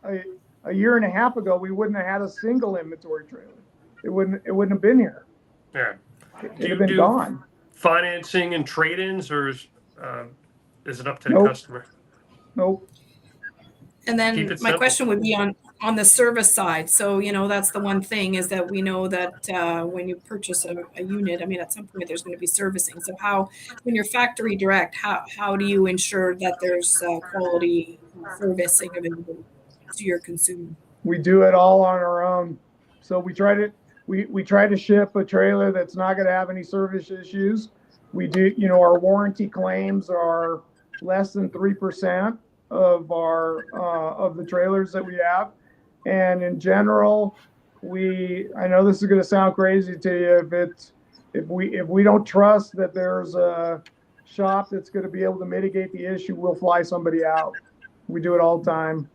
[SPEAKER 5] a year and a half ago, we wouldn't have had a single inventory trailer. It wouldn't have been here.
[SPEAKER 4] Yeah.
[SPEAKER 5] It'd have been gone.
[SPEAKER 4] Financing and trade-ins, or is it up to the customer?
[SPEAKER 5] Nope.
[SPEAKER 3] And then my question would be on the service side. So, that's the one thing is that we know that when you purchase a unit, at some point there's going to be servicing. So when you're factory direct, how do you ensure that there's quality servicing available to your consumer?
[SPEAKER 5] We do it all on our own. So we try to ship a trailer that's not going to have any service issues. We do, our warranty claims are less than 3% of of the trailers that we have. And in general, I know this is going to sound crazy to you, if we don't trust that there's a shop that's going to be able to mitigate the issue, we'll fly somebody out. We do it all the time.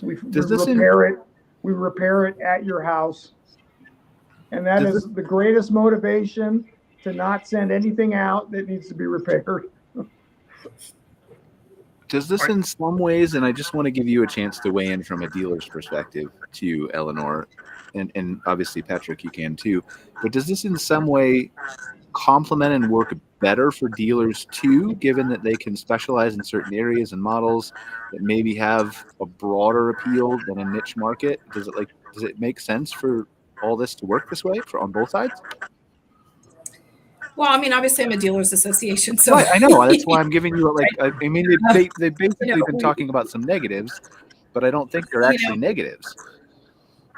[SPEAKER 5] We repair it at your house. And that is the greatest motivation to not send anything out that needs to be repaired.
[SPEAKER 2] Does this in some ways, and I just want to give you a chance to weigh in from a dealer's perspective to Eleanore, and obviously Patrick, you can too, but does this in some way complement and work better for dealers too, given that they can specialize in certain areas and models that maybe have a broader appeal than a niche market? Does it make sense for all this to work this way on both sides?
[SPEAKER 3] Well, obviously I'm a dealers association, so
[SPEAKER 2] right, I know that's why I'm giving you they've basically been talking about some negatives, but I don't think they're actually negatives.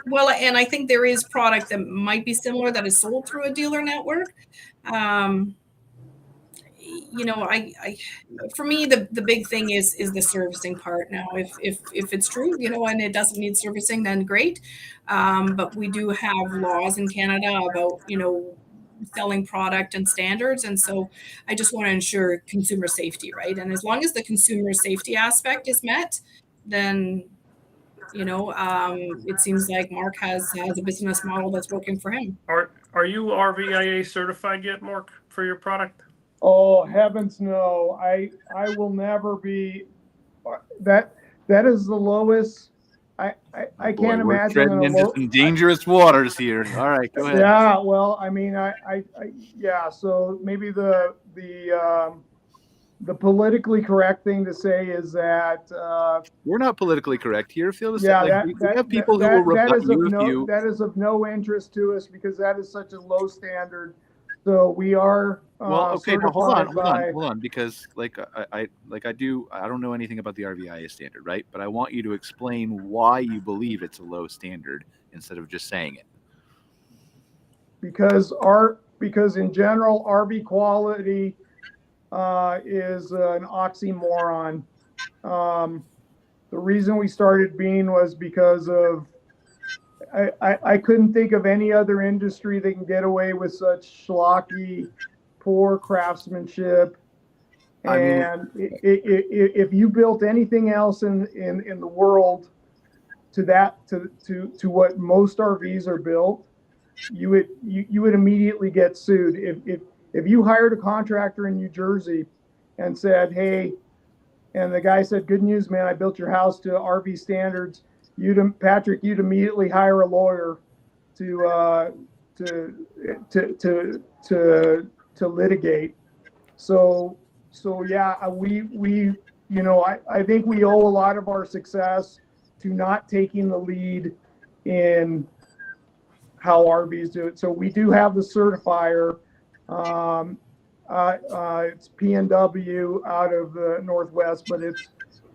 [SPEAKER 3] Well, and I think there is product that might be similar that is sold through a dealer network. I for me the big thing is the servicing part. Now, if it's true, and it doesn't need servicing, then great. But we do have laws in Canada about selling product and standards, and so I just want to ensure consumer safety, right? And as long as the consumer safety aspect is met, then it seems like Mark has a business model that's working for him.
[SPEAKER 4] Are you RVIA certified yet, Mark, for your product?
[SPEAKER 5] Oh, heavens no. I will never be. That is the lowest. I can't imagine.
[SPEAKER 2] Treading into some dangerous waters here. All right, go ahead.
[SPEAKER 5] Yeah, well, I mean, yeah. So maybe the politically correct thing to say is that
[SPEAKER 2] we're not politically correct here.
[SPEAKER 5] We
[SPEAKER 2] have people who will rebut you.
[SPEAKER 5] That is of no interest to us because that is such a low standard. So we are.
[SPEAKER 2] Okay. Now hold on, because I don't know anything about the RVIA standard, right? But I want you to explain why you believe it's a low standard instead of just saying it.
[SPEAKER 5] Because in general, RV quality is an oxymoron. The reason we started Bean was because of I couldn't think of any other industry that can get away with such schlocky, poor craftsmanship. And if you built anything else in the world to what most RVs are built, you would immediately get sued. If you hired a contractor in New Jersey and said, hey, and the guy said, good news, man, I built your house to RV standards, Patrick, you'd immediately hire a lawyer to litigate. So yeah, I think we owe a lot of our success to not taking the lead in how RVs do it. So we do have the certifier. It's PNW out of the Northwest,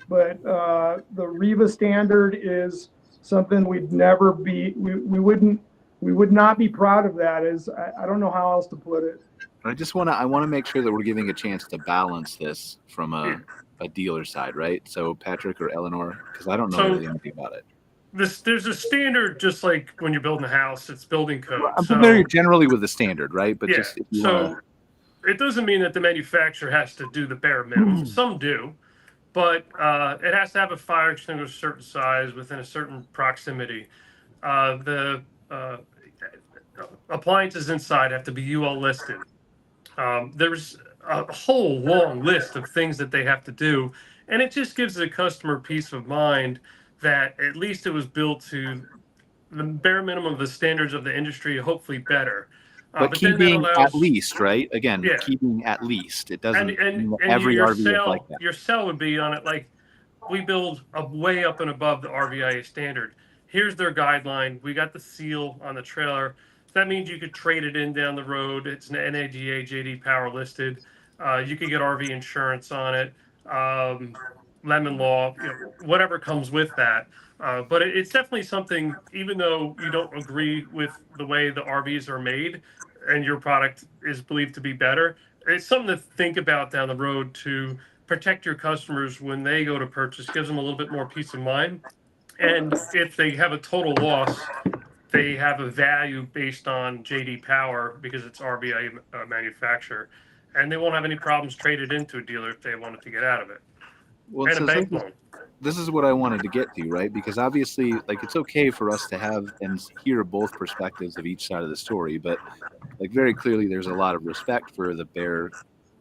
[SPEAKER 5] but the REVA standard is something we'd never be. We would not be proud of that. I don't know how else to put it.
[SPEAKER 2] I want to make sure that we're giving a chance to balance this from a dealer side, right? So Patrick or Eleanor, because I don't know anything about it.
[SPEAKER 4] There's a standard, just like when you're building a house, it's building code.
[SPEAKER 2] I'm familiar generally with the standard, right? But
[SPEAKER 4] it doesn't mean that the manufacturer has to do the bare minimum. Some do, but it has to have a fire extinguisher certain size within a certain proximity. The appliances inside have to be UL listed. There's a whole long list of things that they have to do, and it just gives the customer peace of mind that at least it was built to the bare minimum of the standards of the industry, hopefully better.
[SPEAKER 2] But keeping at least, right? Again, keeping at least. It doesn't every RV is like that.
[SPEAKER 4] Your sell would be on it like, we build way up and above the RVIA standard. Here's their guideline. We got the seal on the trailer. That means you could trade it in down the road. It's an NADA JD Power listed. You could get RV insurance on it. Lemon law, whatever comes with that. But it's definitely something, even though you don't agree with the way the RVs are made and your product is believed to be better, it's something to think about down the road to protect your customers when they go to purchase, gives them a little bit more peace of mind. And if they have a total loss, they have a value based on JD Power because it's RVIA manufacturer, and they won't have any problems traded into a dealer if they wanted to get out of it.
[SPEAKER 2] Well, and a bank loan. This is what I wanted to get to, right? Because obviously, it's okay for us to have and hear both perspectives of each side of the story, but very clearly, there's a lot of respect for the bare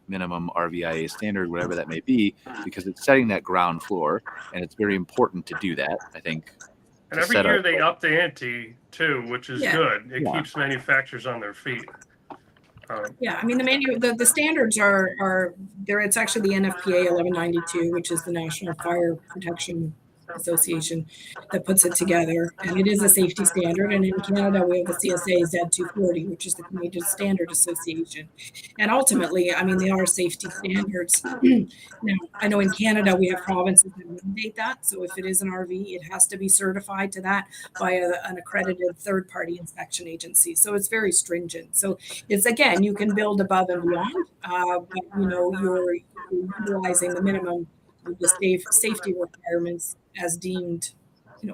[SPEAKER 2] minimum RVIA standard, whatever that may be, because it's setting that ground floor, and it's very important to do that, I think.
[SPEAKER 4] And every year they up the ante too, which is good. It keeps manufacturers on their feet.
[SPEAKER 3] I mean the standards are there. It's actually the NFPA 1192, which is the National Fire Protection association that puts it together, and it is a safety standard. And in Canada, we have the CSA Z240, which is the Canadian Standard Association. And ultimately, I mean, they are safety standards. Now, I know in Canada, we have provinces that mandate that. So if it is an RV, it has to be certified to that by an accredited third-party inspection agency. So it's very stringent. So it's, again, you can build above and beyond, but you're utilizing the minimum of the safety requirements as deemed,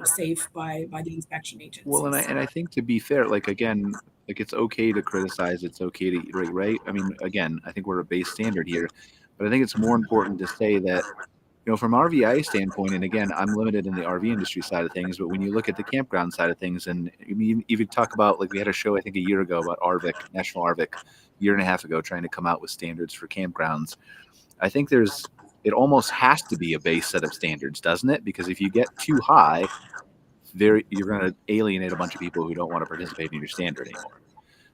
[SPEAKER 3] safe by the inspection agencies.
[SPEAKER 2] Well, and I think, to be fair, like, again, like, it's okay to criticize, it's okay to right. I mean, again, I think we're a base standard here, but I think it's more important to say that, from RVIA standpoint, and again, I'm limited in the RV industry side of things, but when you look at the campground side of things, and even talk about, like, we had a show I think a year ago about RVIC, National RVIC, a year and a half ago, trying to come out with standards for campgrounds. I think it almost has to be a base set of standards, doesn't it? Because if you get too high, you're going to alienate a bunch of people who don't want to participate in your standard anymore.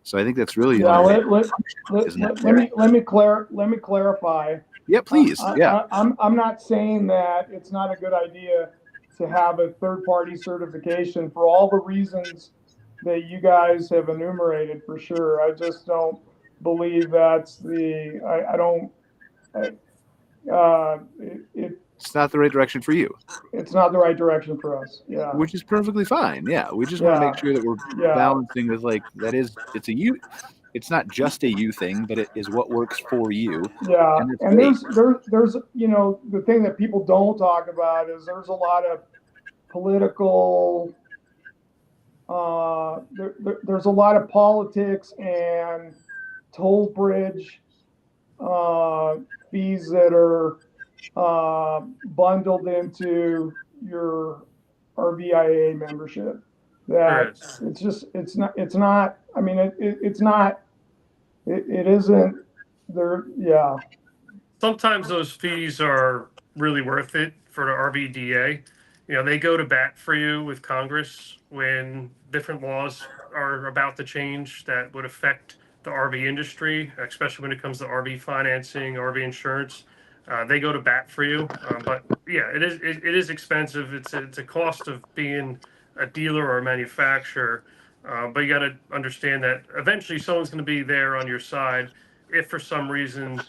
[SPEAKER 2] So I think that's really
[SPEAKER 5] let me clarify.
[SPEAKER 2] Yeah, please.
[SPEAKER 5] I'm not saying that it's not a good idea to have a third-party certification for all the reasons that you guys have enumerated, for sure. I just don't believe that's
[SPEAKER 2] it's not the right direction for you.
[SPEAKER 5] It's not the right direction for us. Yeah.
[SPEAKER 2] Which is perfectly fine. Yeah. We just want to make sure that we're balancing with, like, it's a you. It's not just a you thing, but it is what works for you.
[SPEAKER 5] Yeah. And there's the thing that people don't talk about is there's a lot of political, there's a lot of politics and toll bridge fees that are bundled into your RVIA membership. That it's not. I mean, it isn't there. Yeah.
[SPEAKER 4] Sometimes those fees are really worth it for the RVDA. They go to bat for you with Congress when different laws are about to change that would affect the RV industry, especially when it comes to RV financing, RV insurance. They go to bat for you. But yeah, it is expensive. It's a cost of being a dealer or a manufacturer. But you got to understand that eventually someone's going to be there on your side if for some reason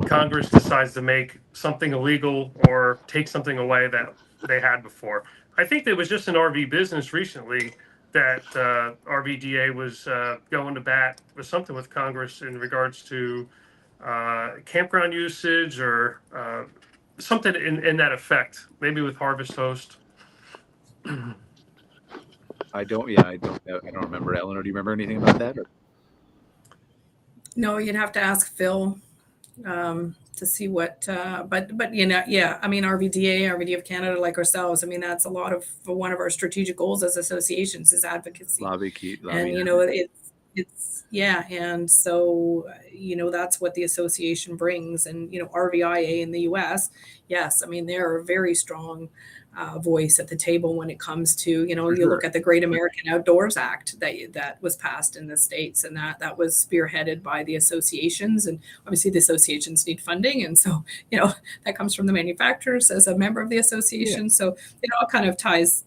[SPEAKER 4] Congress decides to make something illegal or take something away that they had before. I think there was just an RV business recently that RVDA was going to bat with something with Congress in regards to campground usage or something in that effect, maybe with Harvest Host.
[SPEAKER 2] I don't remember. Eleanor, do you remember anything about that? Or?
[SPEAKER 3] No, you'd have to ask Phil to see what, but yeah, I mean, RVDA of Canada, like ourselves, I mean, that's a lot of one of our strategic goals as associations is advocacy.
[SPEAKER 2] Lobby.
[SPEAKER 3] And, it's and so, that's what the association brings. And, RVIA in the US, yes, I mean, they're a very strong voice at the table when it comes to, you look at the Great American Outdoors Act that was passed in the States, and that was spearheaded by the associations. And obviously the associations need funding. And so, that comes from the manufacturers as a member of the association. Yeah. So it all kind of ties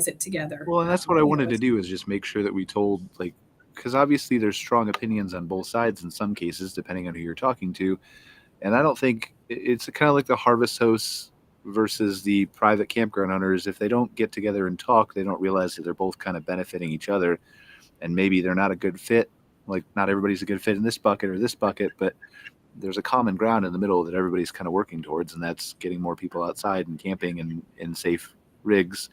[SPEAKER 3] it together.
[SPEAKER 2] Well, and that's what I wanted to do, is just make sure that we told, like, because obviously there's strong opinions on both sides in some cases, depending on who you're talking to. And I don't think it's kind of like the Harvest Hosts versus the private campground owners. If they don't get together and talk, they don't realize that they're both kind of benefiting each other, and maybe they're not a good fit. Like, not everybody's a good fit in this bucket or this bucket, but there's a common ground in the middle that everybody's kind of working towards, and that's getting more people outside and camping and in safe rigs.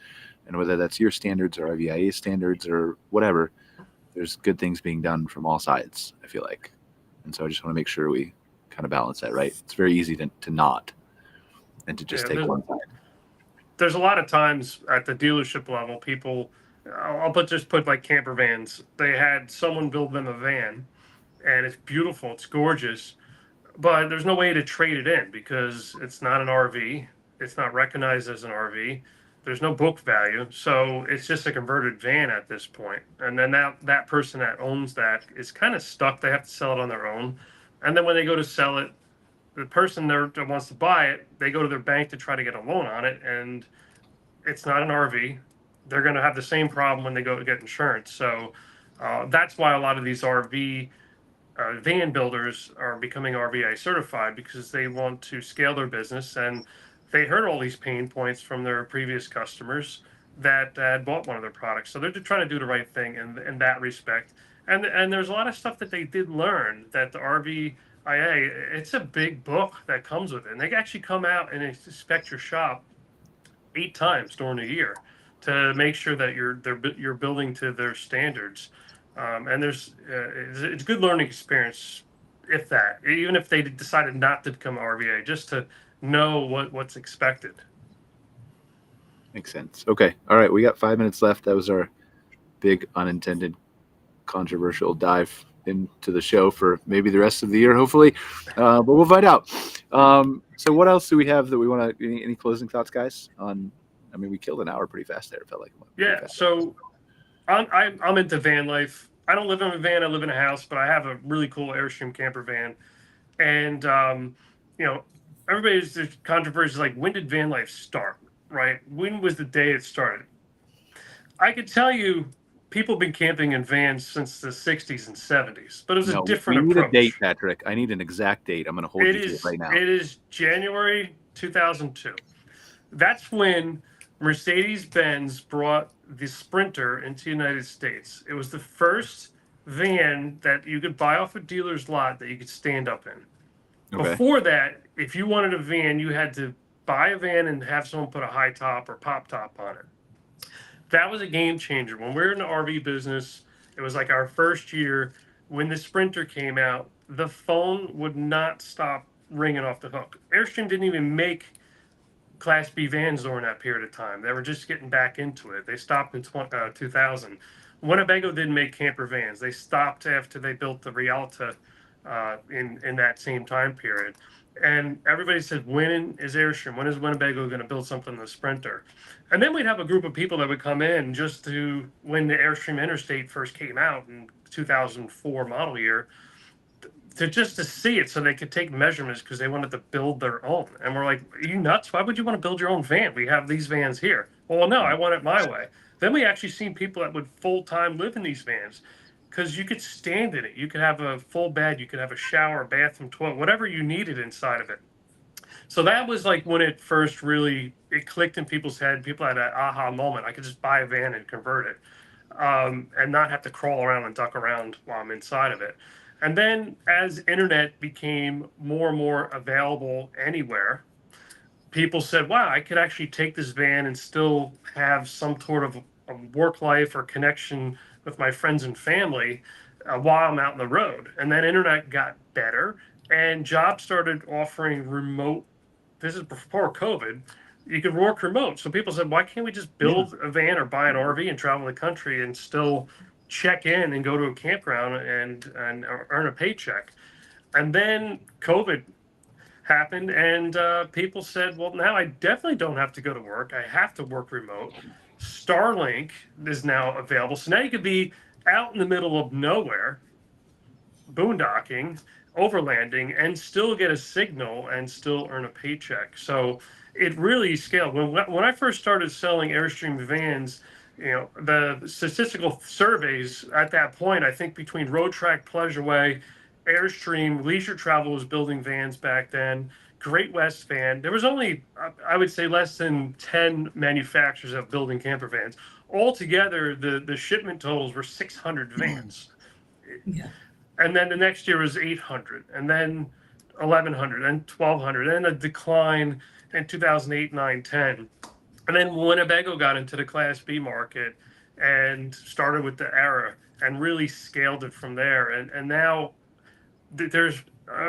[SPEAKER 2] And whether that's your standards or RVIA standards or whatever, there's good things being done from all sides, I feel like. And so I just want to make sure we kind of balance that, right? It's very easy to not, and to just take one side.
[SPEAKER 4] There's a lot of times at the dealership level, people, I'll just put like camper vans. They had someone build them a van, and it's beautiful, it's gorgeous, but there's no way to trade it in because it's not an RV. It's not recognized as an RV. There's no book value. So it's just a converted van at this point. And then that person that owns that is kind of stuck. They have to sell it on their own. And then when they go to sell it, the person there that wants to buy it, they go to their bank to try to get a loan on it, and it's not an RV. They're going to have the same problem when they go to get insurance. So that's why a lot of these RV van builders are becoming RVA certified, because they want to scale their business, and they heard all these pain points from their previous customers that had bought one of their products. So they're trying to do the right thing in that respect. And there's a lot of stuff that they did learn that the RVIA, it's a big book that comes with it. And they actually come out and inspect your shop 8 times during the year to make sure that you're building to their standards. And it's a good learning experience, even if they decided not to become RVA, just to know what's expected.
[SPEAKER 2] Makes sense. Okay. All right. We got 5 minutes left. That was our big unintended controversial dive into the show for maybe the rest of the year, hopefully. But we'll find out. So what else do we have that we want to, any closing thoughts, guys? We killed an hour pretty fast there. It felt like.
[SPEAKER 4] Yeah. So I'm into van life. I don't live in a van. I live in a house, but I have a really cool Airstream camper van. And, there's controversy like, when did van life start, right? When was the day it started? I could tell you people have been camping in vans since the 60s and 70s, but it was a different approach.
[SPEAKER 2] We need a date, Patrick. I need an exact date. I'm going to hold you to it right now.
[SPEAKER 4] It is January 2002. That's when Mercedes-Benz brought the Sprinter into the United States. It was the first van that you could buy off a dealer's lot that you could stand up in. Okay. Before that, if you wanted a van, you had to buy a van and have someone put a high top or pop top on it. That was a game changer. When we were in the RV business, it was like our first year. When the Sprinter came out, the phone would not stop ringing off the hook. Airstream didn't even make Class B vans during that period of time. They were just getting back into it. They stopped in 2000. Winnebago didn't make camper vans. They stopped after they built the Rialta in that same time period. And everybody said, when is Airstream? When is Winnebago going to build something in the Sprinter? And then we'd have a group of people that would come in just to, when the Airstream Interstate first came out in 2004 model year, to see it so they could take measurements, because they wanted to build their own. And we're like, are you nuts? Why would you want to build your own van? We have these vans here. Well, no, I want it my way. Then we actually seen people that would full-time live in these vans, because you could stand in it. You could have a full bed. You could have a shower, bathroom, toilet, whatever you needed inside of it. So that was like when it first really, it clicked in people's head. People had an aha moment. I could just buy a van and convert it, and not have to crawl around and duck around while I'm inside of it. And then as internet became more and more available anywhere, people said, wow, I could actually take this van and still have some sort of a work life or connection with my friends and family while I'm out on the road. And then internet got better, and jobs started offering remote. This is before COVID. You could work remote. So people said, why can't we just build a van or buy an RV and travel the country and still check in and go to a campground and earn a paycheck? And then COVID happened, and people said, well, now I definitely don't have to go to work. I have to work remote. Starlink is now available. So now you could be out in the middle of nowhere, boondocking, overlanding, and still get a signal and still earn a paycheck. So it really scaled. When I first started selling Airstream vans, the statistical surveys at that point, I think between Road Track, Pleasureway, Airstream, Leisure Travel was building vans back then, Great West Van. There was only, I would say, less than 10 manufacturers of building camper vans. Altogether, the shipment totals were 600 vans. Yeah. And then the next year was 800, and then 1,100, and 1,200, and a decline in 2008, 9, 10. And then Winnebago got into the Class B market and started with the Era and really scaled it from there. And now there's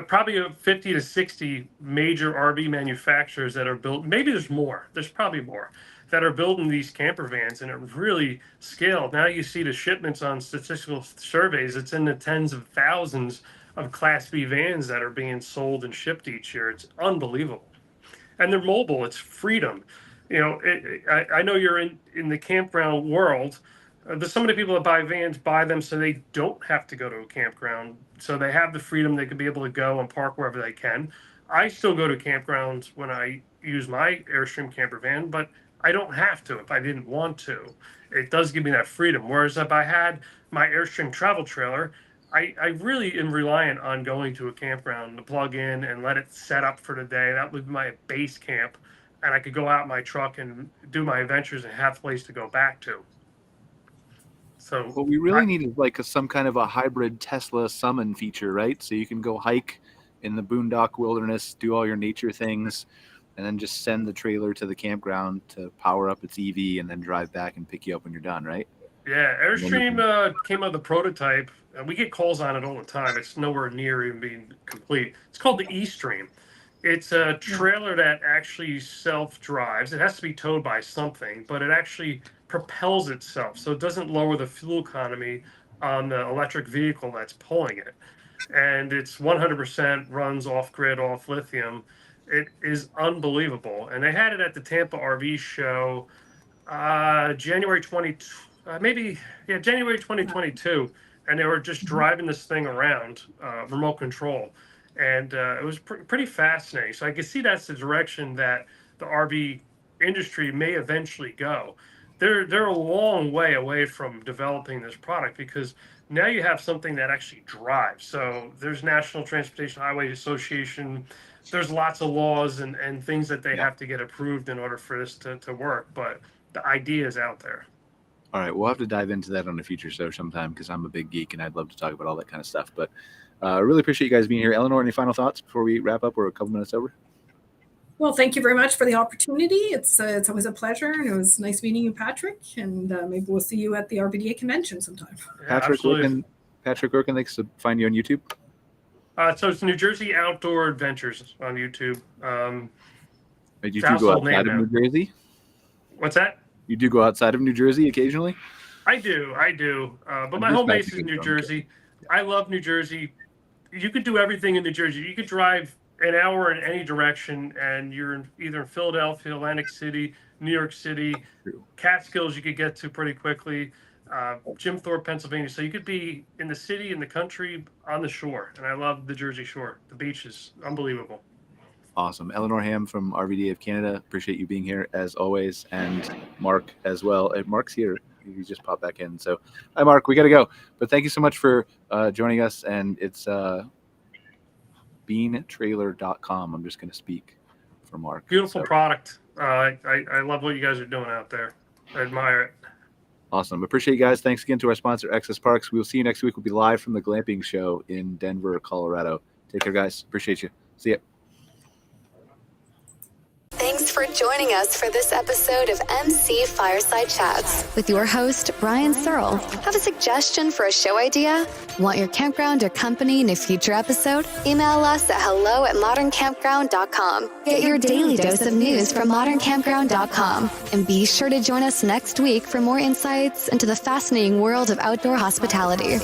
[SPEAKER 4] probably 50 to 60 major RV manufacturers that are built. Maybe there's more. There's probably more that are building these camper vans, and it really scaled. Now you see the shipments on statistical surveys. It's in the tens of thousands of Class B vans that are being sold and shipped each year. It's unbelievable. And they're mobile. It's freedom. I know you're in the campground world. There's so many people that buy vans, buy them so they don't have to go to a campground. So they have the freedom. They can be able to go and park wherever they can. I still go to campgrounds when I use my Airstream camper van, but I don't have to if I didn't want to. It does give me that freedom. Whereas if I had my Airstream travel trailer, I really am reliant on going to a campground to plug in and let it set up for the day. That would be my base camp. And I could go out in my truck and do my adventures and have a place to go back to. So
[SPEAKER 2] what we really need is like some kind of a hybrid Tesla summon feature, right? So you can go hike in the boondock wilderness, do all your nature things, and then just send the trailer to the campground to power up its EV and then drive back and pick you up when you're done, right?
[SPEAKER 4] Yeah, Airstream came out with the prototype. We get calls on it all the time. It's nowhere near even being complete. It's called the E-Stream. It's a trailer that actually self-drives. It has to be towed by something, but it actually propels itself. So it doesn't lower the fuel economy on the electric vehicle that's pulling it. And it's 100% runs off-grid, off lithium. It is unbelievable. And they had it at the Tampa RV show January 2022. And they were just driving this thing around, remote control. And it was pretty fascinating. So I can see that's the direction that the RV industry may eventually go. They're a long way away from developing this product because now you have something that actually drives. So there's National Transportation Highway Association. There's lots of laws and things that they have to get approved in order for this to work. But the idea is out there.
[SPEAKER 2] All right, we'll have to dive into that on a future show sometime because I'm a big geek and I'd love to talk about all that kind of stuff. But I really appreciate you guys being here. Eleanore, any final thoughts before we wrap up? We're a couple minutes over.
[SPEAKER 3] Well, thank you very much for the opportunity. It's always a pleasure, and it was nice meeting you, Patrick. And maybe we'll see you at the RVDA convention sometime.
[SPEAKER 2] Patrick, where can they find you on YouTube?
[SPEAKER 4] So it's New Jersey Outdoor Adventures on YouTube.
[SPEAKER 2] You do go outside of New Jersey?
[SPEAKER 4] What's that?
[SPEAKER 2] You do go outside of New Jersey occasionally?
[SPEAKER 4] I do. But my home base is New Jersey. I love New Jersey. You could do everything in New Jersey. You could drive an hour in any direction, and you're either in Philadelphia, Atlantic City, New York City, Catskills you could get to pretty quickly, Jim Thorpe, Pennsylvania. So you could be in the city, in the country, on the shore. And I love the Jersey Shore. The beach is unbelievable.
[SPEAKER 2] Awesome. Eleanore Hamm from RVDA of Canada. Appreciate you being here as always. And Mark as well. Mark's here. He just popped back in. So hi, Mark. We got to go. But thank you so much for joining us. And it's beantrailer.com. I'm just going to speak for Mark.
[SPEAKER 4] Beautiful product. I love what you guys are doing out there. I admire it.
[SPEAKER 2] Awesome. Appreciate you guys. Thanks again to our sponsor, Access Parks. We will see you next week. We'll be live from the glamping show in Denver, Colorado. Take care, guys. Appreciate you. See ya.
[SPEAKER 1] Thanks for joining us for this episode of MC Fireside Chats with your host, Brian Searl. Have a suggestion for a show idea? Want your campground or company in a future episode? Email us at hello@moderncampground.com. Get your daily dose of news from moderncampground.com. And be sure to join us next week for more insights into the fascinating world of outdoor hospitality.